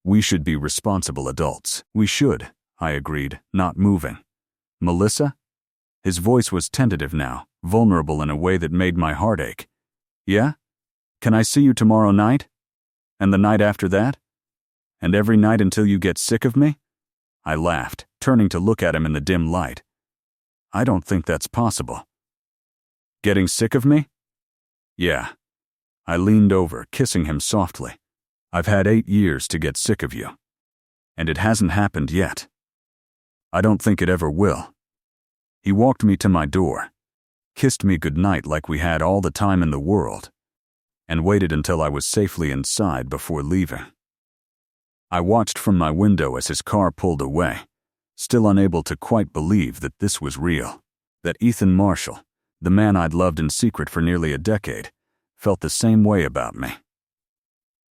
We should be responsible adults. We should, I agreed, not moving. Melissa? His voice was tentative now, vulnerable in a way that made my heart ache. Yeah? Can I see you tomorrow night? And the night after that? And every night until you get sick of me? I laughed, turning to look at him in the dim light. I don't think that's possible. Getting sick of me? Yeah. I leaned over, kissing him softly. I've had 8 years to get sick of you. And it hasn't happened yet. I don't think it ever will. He walked me to my door, kissed me goodnight like we had all the time in the world, and waited until I was safely inside before leaving. I watched from my window as his car pulled away, still unable to quite believe that this was real, that Ethan Marshall, the man I'd loved in secret for nearly a decade, felt the same way about me.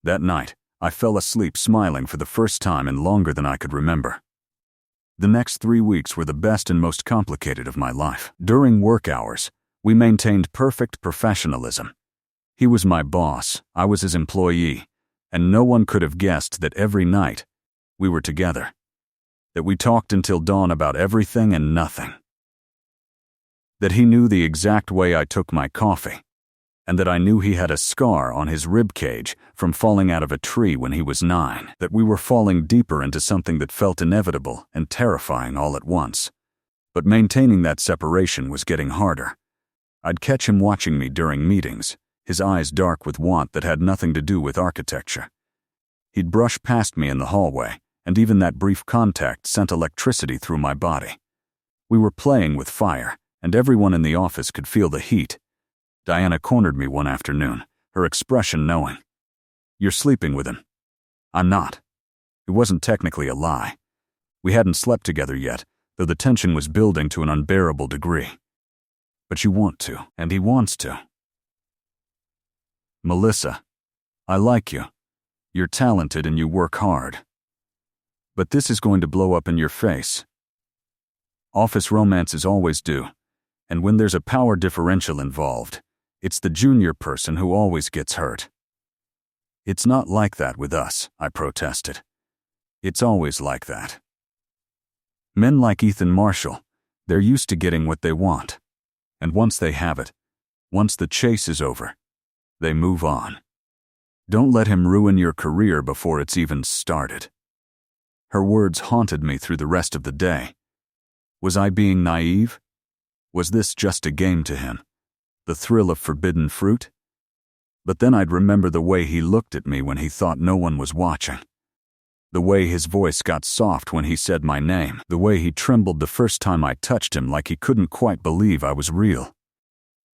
That night, I fell asleep smiling for the first time in longer than I could remember. The next 3 weeks were the best and most complicated of my life. During work hours, we maintained perfect professionalism. He was my boss, I was his employee, and no one could have guessed that every night we were together, that we talked until dawn about everything and nothing, that he knew the exact way I took my coffee, and that I knew he had a scar on his rib cage from falling out of a tree when he was 9, that we were falling deeper into something that felt inevitable and terrifying all at once. But maintaining that separation was getting harder. I'd catch him watching me during meetings, his eyes dark with want that had nothing to do with architecture. He'd brush past me in the hallway, and even that brief contact sent electricity through my body. We were playing with fire, and everyone in the office could feel the heat. Diana cornered me one afternoon, her expression knowing. You're sleeping with him. I'm not. It wasn't technically a lie. We hadn't slept together yet, though the tension was building to an unbearable degree. But you want to, and he wants to. Melissa, I like you. You're talented and you work hard. But this is going to blow up in your face. Office romances always do, and when there's a power differential involved, it's the junior person who always gets hurt. It's not like that with us, I protested. It's always like that. Men like Ethan Marshall, they're used to getting what they want. And once they have it, once the chase is over, they move on. Don't let him ruin your career before it's even started. Her words haunted me through the rest of the day. Was I being naive? Was this just a game to him? The thrill of forbidden fruit? But then I'd remember the way he looked at me when he thought no one was watching. The way his voice got soft when he said my name. The way he trembled the first time I touched him like he couldn't quite believe I was real.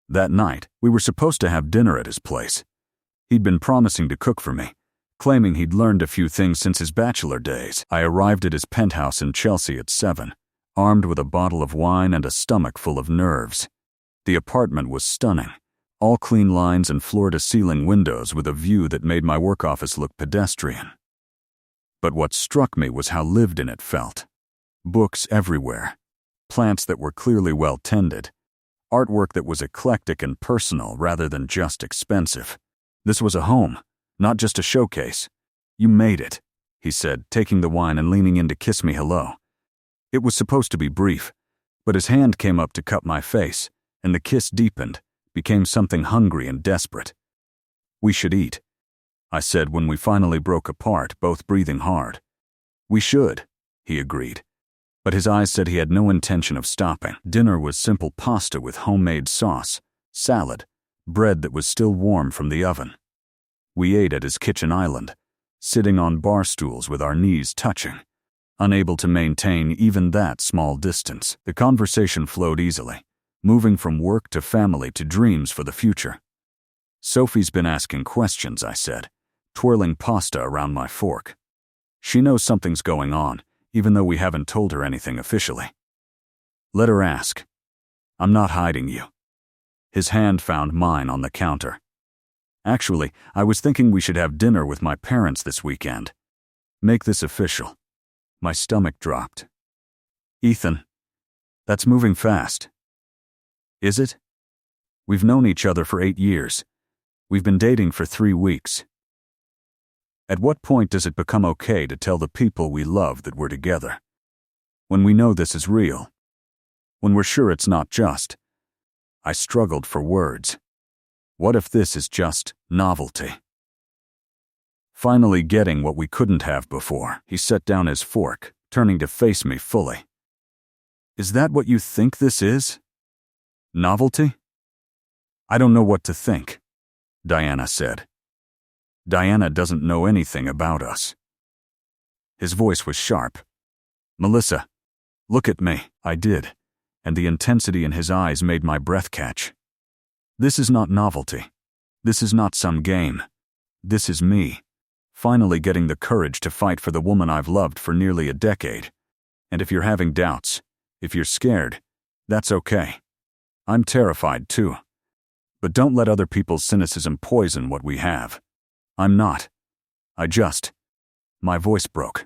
That night, we were supposed to have dinner at his place. He'd been promising to cook for me, claiming he'd learned a few things since his bachelor days. I arrived at his penthouse in Chelsea at 7, armed with a bottle of wine and a stomach full of nerves. The apartment was stunning, all clean lines and floor-to-ceiling windows with a view that made my work office look pedestrian. But what struck me was how lived-in it felt. Books everywhere, plants that were clearly well-tended, artwork that was eclectic and personal rather than just expensive. This was a home, not just a showcase. You made it, he said, taking the wine and leaning in to kiss me hello. It was supposed to be brief, but his hand came up to cup my face, and the kiss deepened, became something hungry and desperate. We should eat, I said when we finally broke apart, both breathing hard. We should, he agreed, but his eyes said he had no intention of stopping. Dinner was simple pasta with homemade sauce, salad, bread that was still warm from the oven. We ate at his kitchen island, sitting on bar stools with our knees touching, unable to maintain even that small distance. The conversation flowed easily, moving from work to family to dreams for the future. Sophie's been asking questions, I said, twirling pasta around my fork. She knows something's going on, even though we haven't told her anything officially. Let her ask. I'm not hiding you. His hand found mine on the counter. Actually, I was thinking we should have dinner with my parents this weekend. Make this official. My stomach dropped. Ethan, that's moving fast. Is it? We've known each other for 8 years. We've been dating for 3 weeks. At what point does it become okay to tell the people we love that we're together? When we know this is real. When we're sure it's not just. I struggled for words. What if this is just Novelty. Finally getting what we couldn't have before, he set down his fork, turning to face me fully. Is that what you think this is? Novelty? I don't know what to think, Diana said. Diana doesn't know anything about us. His voice was sharp. Melissa, look at me. I did, and the intensity in his eyes made my breath catch. This is not novelty. This is not some game. This is me, finally getting the courage to fight for the woman I've loved for nearly a decade. And if you're having doubts, if you're scared, that's okay. I'm terrified too. But don't let other people's cynicism poison what we have. I'm not. My voice broke.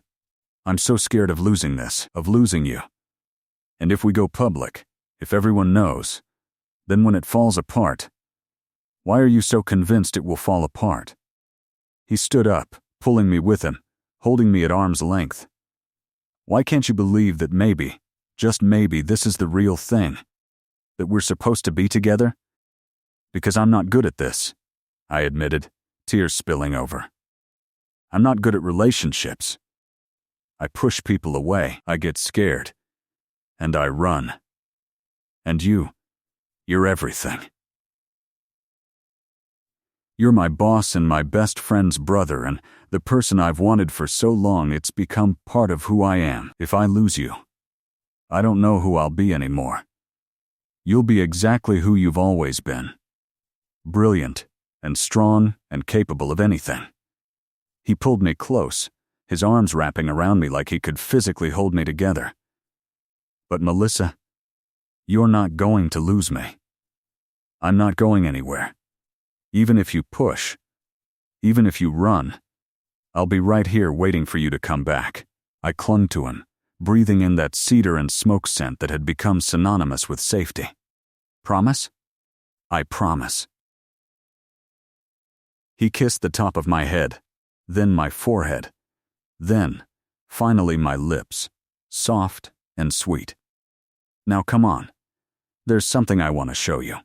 I'm so scared of losing this, of losing you. And if we go public, if everyone knows, then when it falls apart, why are you so convinced it will fall apart? He stood up, pulling me with him, holding me at arm's length. Why can't you believe that maybe, just maybe, this is the real thing? That we're supposed to be together? Because I'm not good at this, I admitted, tears spilling over. I'm not good at relationships. I push people away, I get scared. And I run. And you're everything. You're my boss and my best friend's brother and the person I've wanted for so long it's become part of who I am. If I lose you, I don't know who I'll be anymore. You'll be exactly who you've always been. Brilliant and strong and capable of anything. He pulled me close, his arms wrapping around me like he could physically hold me together. But Melissa, you're not going to lose me. I'm not going anywhere. Even if you push, even if you run, I'll be right here waiting for you to come back. I clung to him, breathing in that cedar and smoke scent that had become synonymous with safety. Promise? I promise. He kissed the top of my head, then my forehead, then, finally my lips, soft and sweet. Now come on. There's something I want to show you.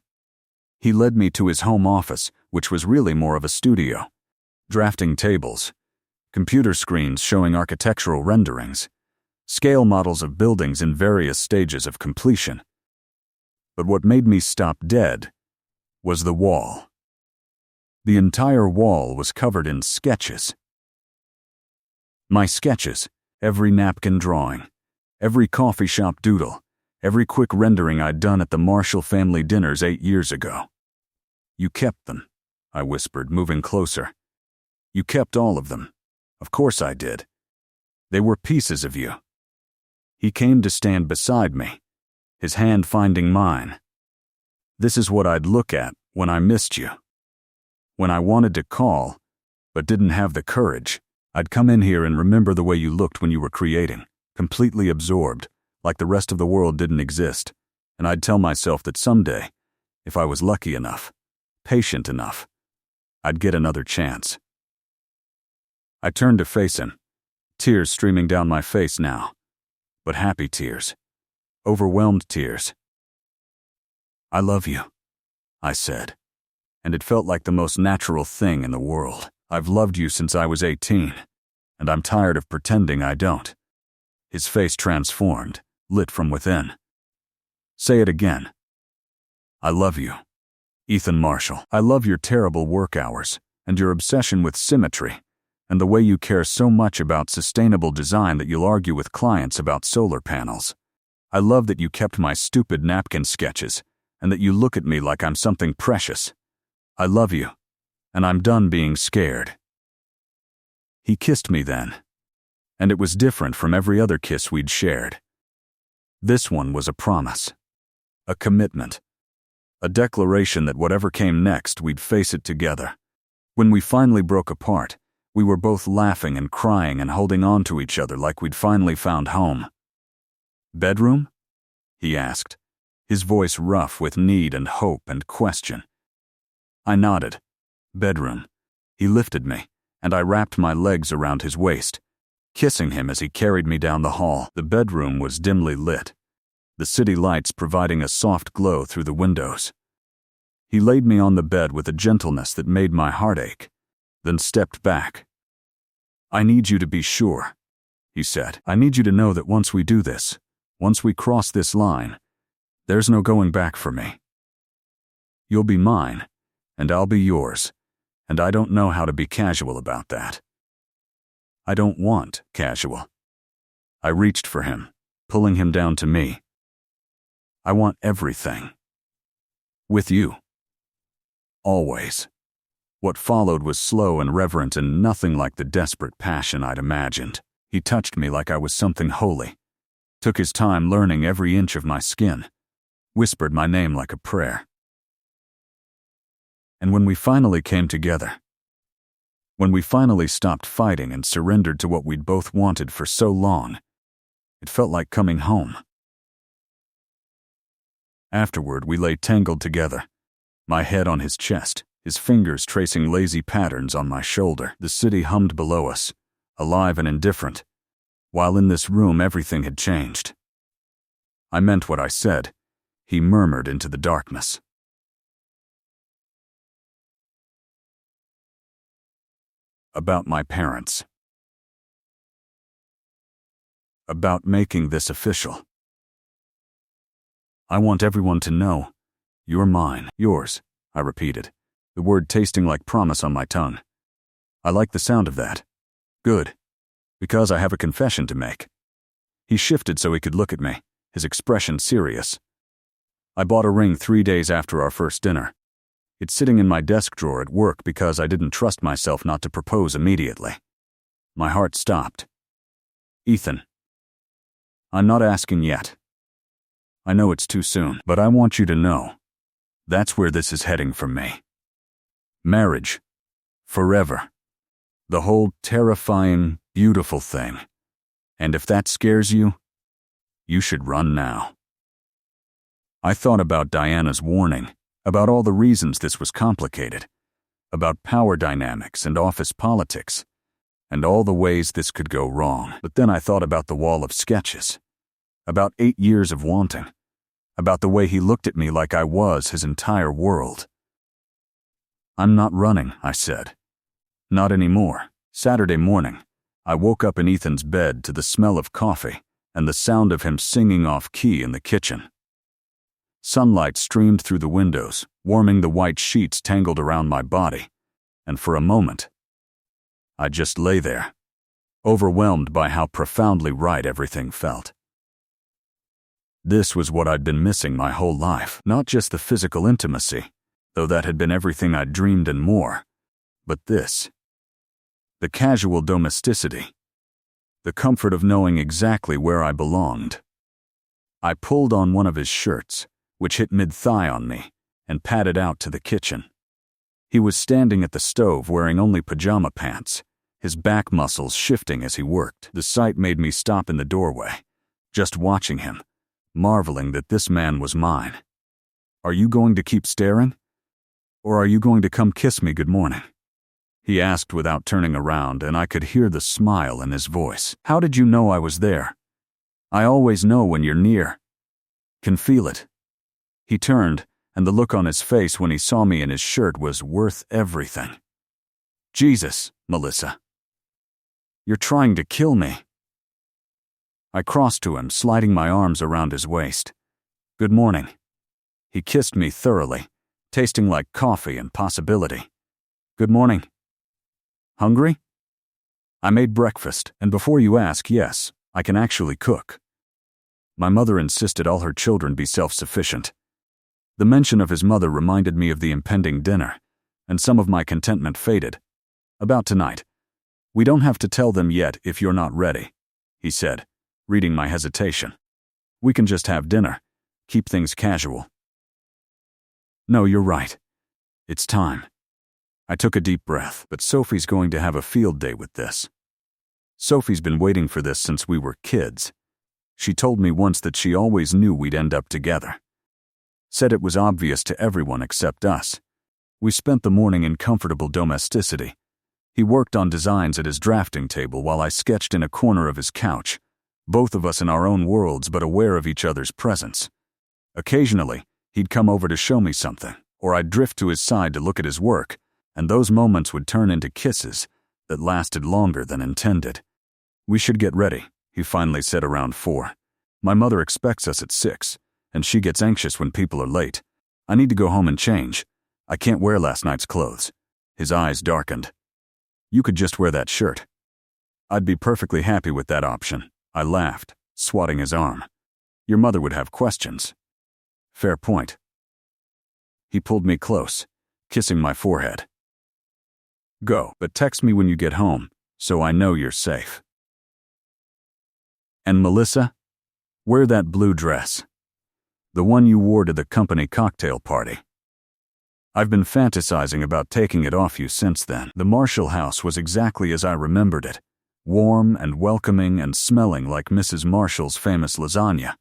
He led me to his home office, which was really more of a studio. Drafting tables, computer screens showing architectural renderings, scale models of buildings in various stages of completion. But what made me stop dead was the wall. The entire wall was covered in sketches. My sketches, every napkin drawing, every coffee shop doodle, every quick rendering I'd done at the Marshall family dinners 8 years ago. You kept them, I whispered, moving closer. You kept all of them. Of course I did. They were pieces of you. He came to stand beside me, his hand finding mine. This is what I'd look at when I missed you. When I wanted to call, but didn't have the courage, I'd come in here and remember the way you looked when you were creating, completely absorbed, like the rest of the world didn't exist, and I'd tell myself that someday, if I was lucky enough, patient enough, I'd get another chance. I turned to face him, tears streaming down my face now, but happy tears, overwhelmed tears. I love you, I said, and it felt like the most natural thing in the world. I've loved you since I was 18, and I'm tired of pretending I don't. His face transformed, lit from within. Say it again. I love you, Ethan Marshall. I love your terrible work hours, and your obsession with symmetry, and the way you care so much about sustainable design that you'll argue with clients about solar panels. I love that you kept my stupid napkin sketches, and that you look at me like I'm something precious. I love you, and I'm done being scared. He kissed me then, and it was different from every other kiss we'd shared. This one was a promise, a commitment, a declaration that whatever came next, we'd face it together. When we finally broke apart, we were both laughing and crying and holding on to each other like we'd finally found home. Bedroom? He asked, his voice rough with need and hope and question. I nodded. Bedroom. He lifted me, and I wrapped my legs around his waist, kissing him as he carried me down the hall. The bedroom was dimly lit, the city lights providing a soft glow through the windows. He laid me on the bed with a gentleness that made my heart ache, then stepped back. "I need you to be sure," he said. "I need you to know that once we do this, once we cross this line, there's no going back for me. You'll be mine, and I'll be yours, and I don't know how to be casual about that. I don't want casual." I reached for him, pulling him down to me. "I want everything. With you. Always." What followed was slow and reverent and nothing like the desperate passion I'd imagined. He touched me like I was something holy, took his time learning every inch of my skin, whispered my name like a prayer. And when we finally came together, when we finally stopped fighting and surrendered to what we'd both wanted for so long, it felt like coming home. Afterward, we lay tangled together, my head on his chest, his fingers tracing lazy patterns on my shoulder. The city hummed below us, alive and indifferent, while in this room everything had changed. I meant what I said, he murmured into the darkness. About my parents. About making this official. "I want everyone to know. You're mine." "Yours," I repeated, the word tasting like promise on my tongue. "I like the sound of that." "Good. Because I have a confession to make." He shifted so he could look at me, his expression serious. "I bought a ring 3 days after our first dinner. It's sitting in my desk drawer at work because I didn't trust myself not to propose immediately." My heart stopped. "Ethan, I'm not asking yet. I know it's too soon, but I want you to know, that's where this is heading for me. Marriage. Forever. The whole terrifying, beautiful thing. And if that scares you, you should run now." I thought about Diana's warning, about all the reasons this was complicated, about power dynamics and office politics, and all the ways this could go wrong. But then I thought about the wall of sketches, about 8 years of wanting, about the way he looked at me like I was his entire world. "I'm not running," I said. "Not anymore." Saturday morning, I woke up in Ethan's bed to the smell of coffee and the sound of him singing off-key in the kitchen. Sunlight streamed through the windows, warming the white sheets tangled around my body, and for a moment, I just lay there, overwhelmed by how profoundly right everything felt. This was what I'd been missing my whole life, not just the physical intimacy, though that had been everything I'd dreamed and more, but this. The casual domesticity, the comfort of knowing exactly where I belonged. I pulled on one of his shirts, which hit mid-thigh on me, and padded out to the kitchen. He was standing at the stove wearing only pajama pants, his back muscles shifting as he worked. The sight made me stop in the doorway, just watching him, marveling that this man was mine. "Are you going to keep staring? Or are you going to come kiss me good morning?" he asked without turning around, and I could hear the smile in his voice. "How did you know I was there? I always know when you're near. Can feel it." He turned, and the look on his face when he saw me in his shirt was worth everything. "Jesus, Melissa. You're trying to kill me." I crossed to him, sliding my arms around his waist. "Good morning." He kissed me thoroughly, tasting like coffee and possibility. "Good morning. Hungry?" "I made breakfast, and before you ask, yes, I can actually cook." My mother insisted all her children be self-sufficient. The mention of his mother reminded me of the impending dinner, and some of my contentment faded. "About tonight. We don't have to tell them yet if you're not ready," he said, reading my hesitation. "We can just have dinner, keep things casual." "No, you're right. It's time." I took a deep breath, but Sophie's going to have a field day with this. Sophie's been waiting for this since we were kids. She told me once that she always knew we'd end up together. Said it was obvious to everyone except us. We spent the morning in comfortable domesticity. He worked on designs at his drafting table while I sketched in a corner of his couch, both of us in our own worlds but aware of each other's presence. Occasionally, he'd come over to show me something, or I'd drift to his side to look at his work, and those moments would turn into kisses that lasted longer than intended. "We should get ready," he finally said around 4. "My mother expects us at 6, and she gets anxious when people are late. I need to go home and change. I can't wear last night's clothes." His eyes darkened. "You could just wear that shirt." "I'd be perfectly happy with that option," I laughed, swatting his arm. "Your mother would have questions." "Fair point." He pulled me close, kissing my forehead. "Go, but text me when you get home, so I know you're safe." "And Melissa, wear that blue dress. The one you wore to the company cocktail party. I've been fantasizing about taking it off you since then." The Marshall house was exactly as I remembered it, warm and welcoming and smelling like Mrs. Marshall's famous lasagna.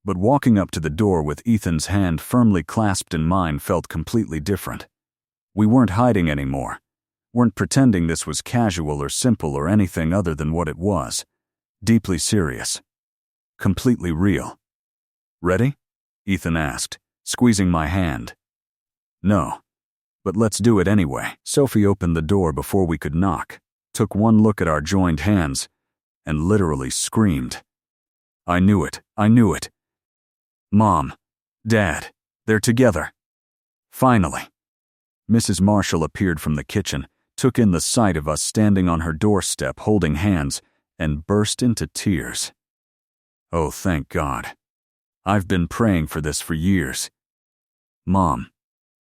But walking up to the door with Ethan's hand firmly clasped in mine felt completely different. We weren't hiding anymore, weren't pretending this was casual or simple or anything other than what it was. Deeply serious. Completely real. "Ready?" Ethan asked, squeezing my hand. "No, but let's do it anyway." Sophie opened the door before we could knock, took one look at our joined hands, and literally screamed. "I knew it, I knew it. Mom, Dad, they're together. Finally." Mrs. Marshall appeared from the kitchen, took in the sight of us standing on her doorstep holding hands, and burst into tears. "Oh, thank God. I've been praying for this for years." "Mom,"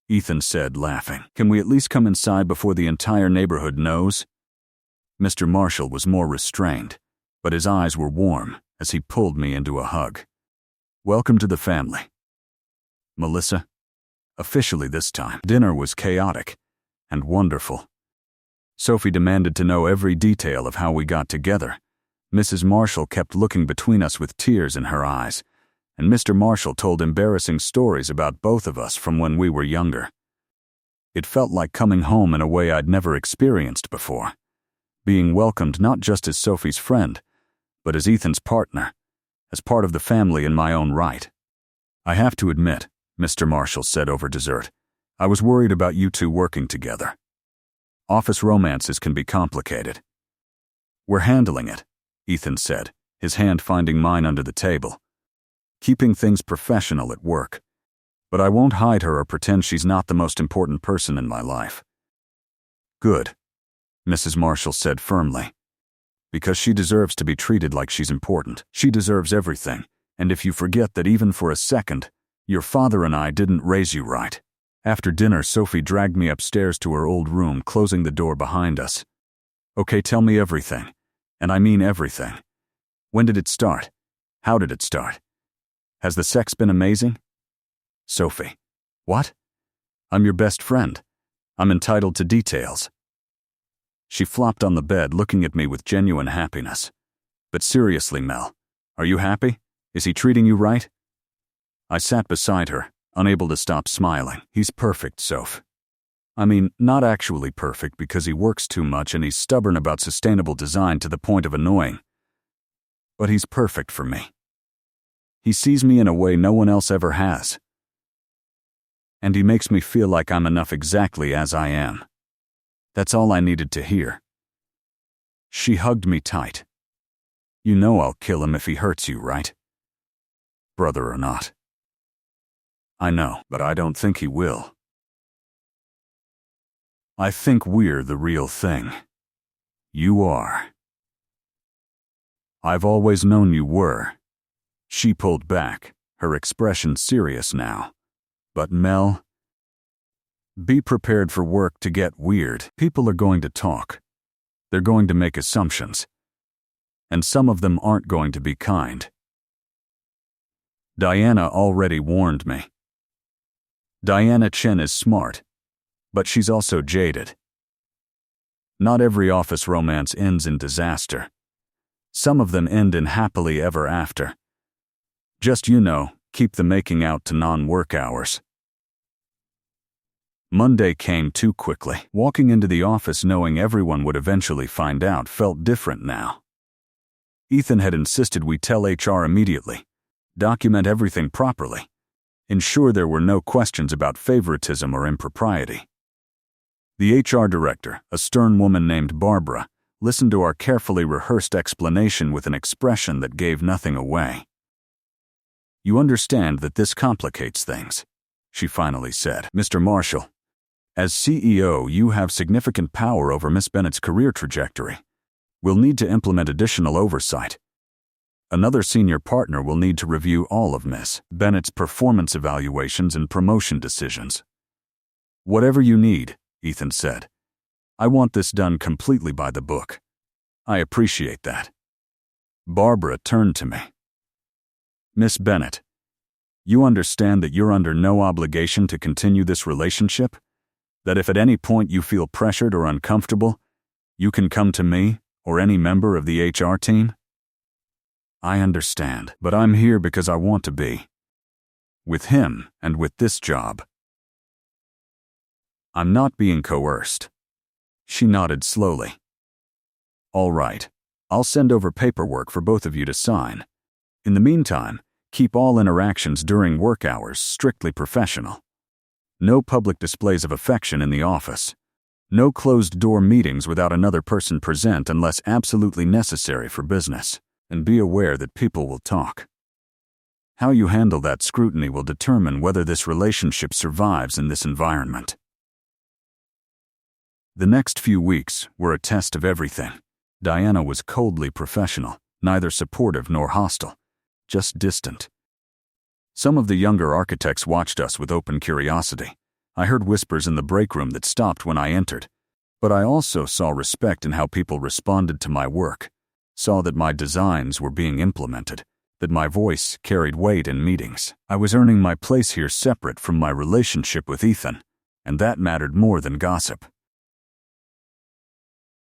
Ethan said, laughing, "can we at least come inside before the entire neighborhood knows?" Mr. Marshall was more restrained, but his eyes were warm as he pulled me into a hug. "Welcome to the family, Melissa." Officially this time. Dinner was chaotic and wonderful. Sophie demanded to know every detail of how we got together. Mrs. Marshall kept looking between us with tears in her eyes, and Mr. Marshall told embarrassing stories about both of us from when we were younger. It felt like coming home in a way I'd never experienced before, being welcomed not just as Sophie's friend, but as Ethan's partner, as part of the family in my own right. "I have to admit," Mr. Marshall said over dessert, "I was worried about you two working together. Office romances can be complicated." "We're handling it," Ethan said, his hand finding mine under the table. "Keeping things professional at work. But I won't hide her or pretend she's not the most important person in my life." "Good," Mrs. Marshall said firmly. "Because she deserves to be treated like she's important. She deserves everything, and if you forget that even for a second, your father and I didn't raise you right." After dinner, Sophie dragged me upstairs to her old room, closing the door behind us. "Okay, tell me everything. And I mean everything. When did it start? How did it start? Has the sex been amazing?" "Sophie, what? I'm your best friend. I'm entitled to details." She flopped on the bed, looking at me with genuine happiness. "But seriously, Mel, are you happy? Is he treating you right?" I sat beside her, unable to stop smiling. "He's perfect, Soph. I mean, not actually perfect because he works too much and he's stubborn about sustainable design to the point of annoying. But he's perfect for me. He sees me in a way no one else ever has. And he makes me feel like I'm enough exactly as I am. That's all I needed to hear." She hugged me tight. "You know I'll kill him if he hurts you, right? Brother or not." "I know, but I don't think he will. I think we're the real thing. You are." "I've always known you were." She pulled back, her expression serious now. "But Mel, be prepared for work to get weird. People are going to talk. They're going to make assumptions. And some of them aren't going to be kind. Diana already warned me. Diana Chen is smart, but she's also jaded. Not every office romance ends in disaster. Some of them end in happily ever after. Just, keep the making out to non-work hours." Monday came too quickly. Walking into the office knowing everyone would eventually find out felt different now. Ethan had insisted we tell HR immediately, document everything properly. ensure there were no questions about favoritism or impropriety. The HR director, a stern woman named Barbara, listened to our carefully rehearsed explanation with an expression that gave nothing away. "You understand that this complicates things," she finally said. "Mr. Marshall, as CEO, you have significant power over Miss Bennett's career trajectory. We'll need to implement additional oversight. Another senior partner will need to review all of Miss Bennett's performance evaluations and promotion decisions." "Whatever you need," Ethan said. "I want this done completely by the book." "I appreciate that." Barbara turned to me. "Miss Bennett, you understand that you're under no obligation to continue this relationship? That if at any point you feel pressured or uncomfortable, you can come to me or any member of the HR team?" "I understand, but I'm here because I want to be. With him and with this job. I'm not being coerced." She nodded slowly. "All right, I'll send over paperwork for both of you to sign. In the meantime, keep all interactions during work hours strictly professional. No public displays of affection in the office. No closed-door meetings without another person present unless absolutely necessary for business. And be aware that people will talk. How you handle that scrutiny will determine whether this relationship survives in this environment." The next few weeks were a test of everything. Diana was coldly professional, neither supportive nor hostile, just distant. Some of the younger architects watched us with open curiosity. I heard whispers in the break room that stopped when I entered, but I also saw respect in how people responded to my work, saw that my designs were being implemented, that my voice carried weight in meetings. I was earning my place here separate from my relationship with Ethan, and that mattered more than gossip.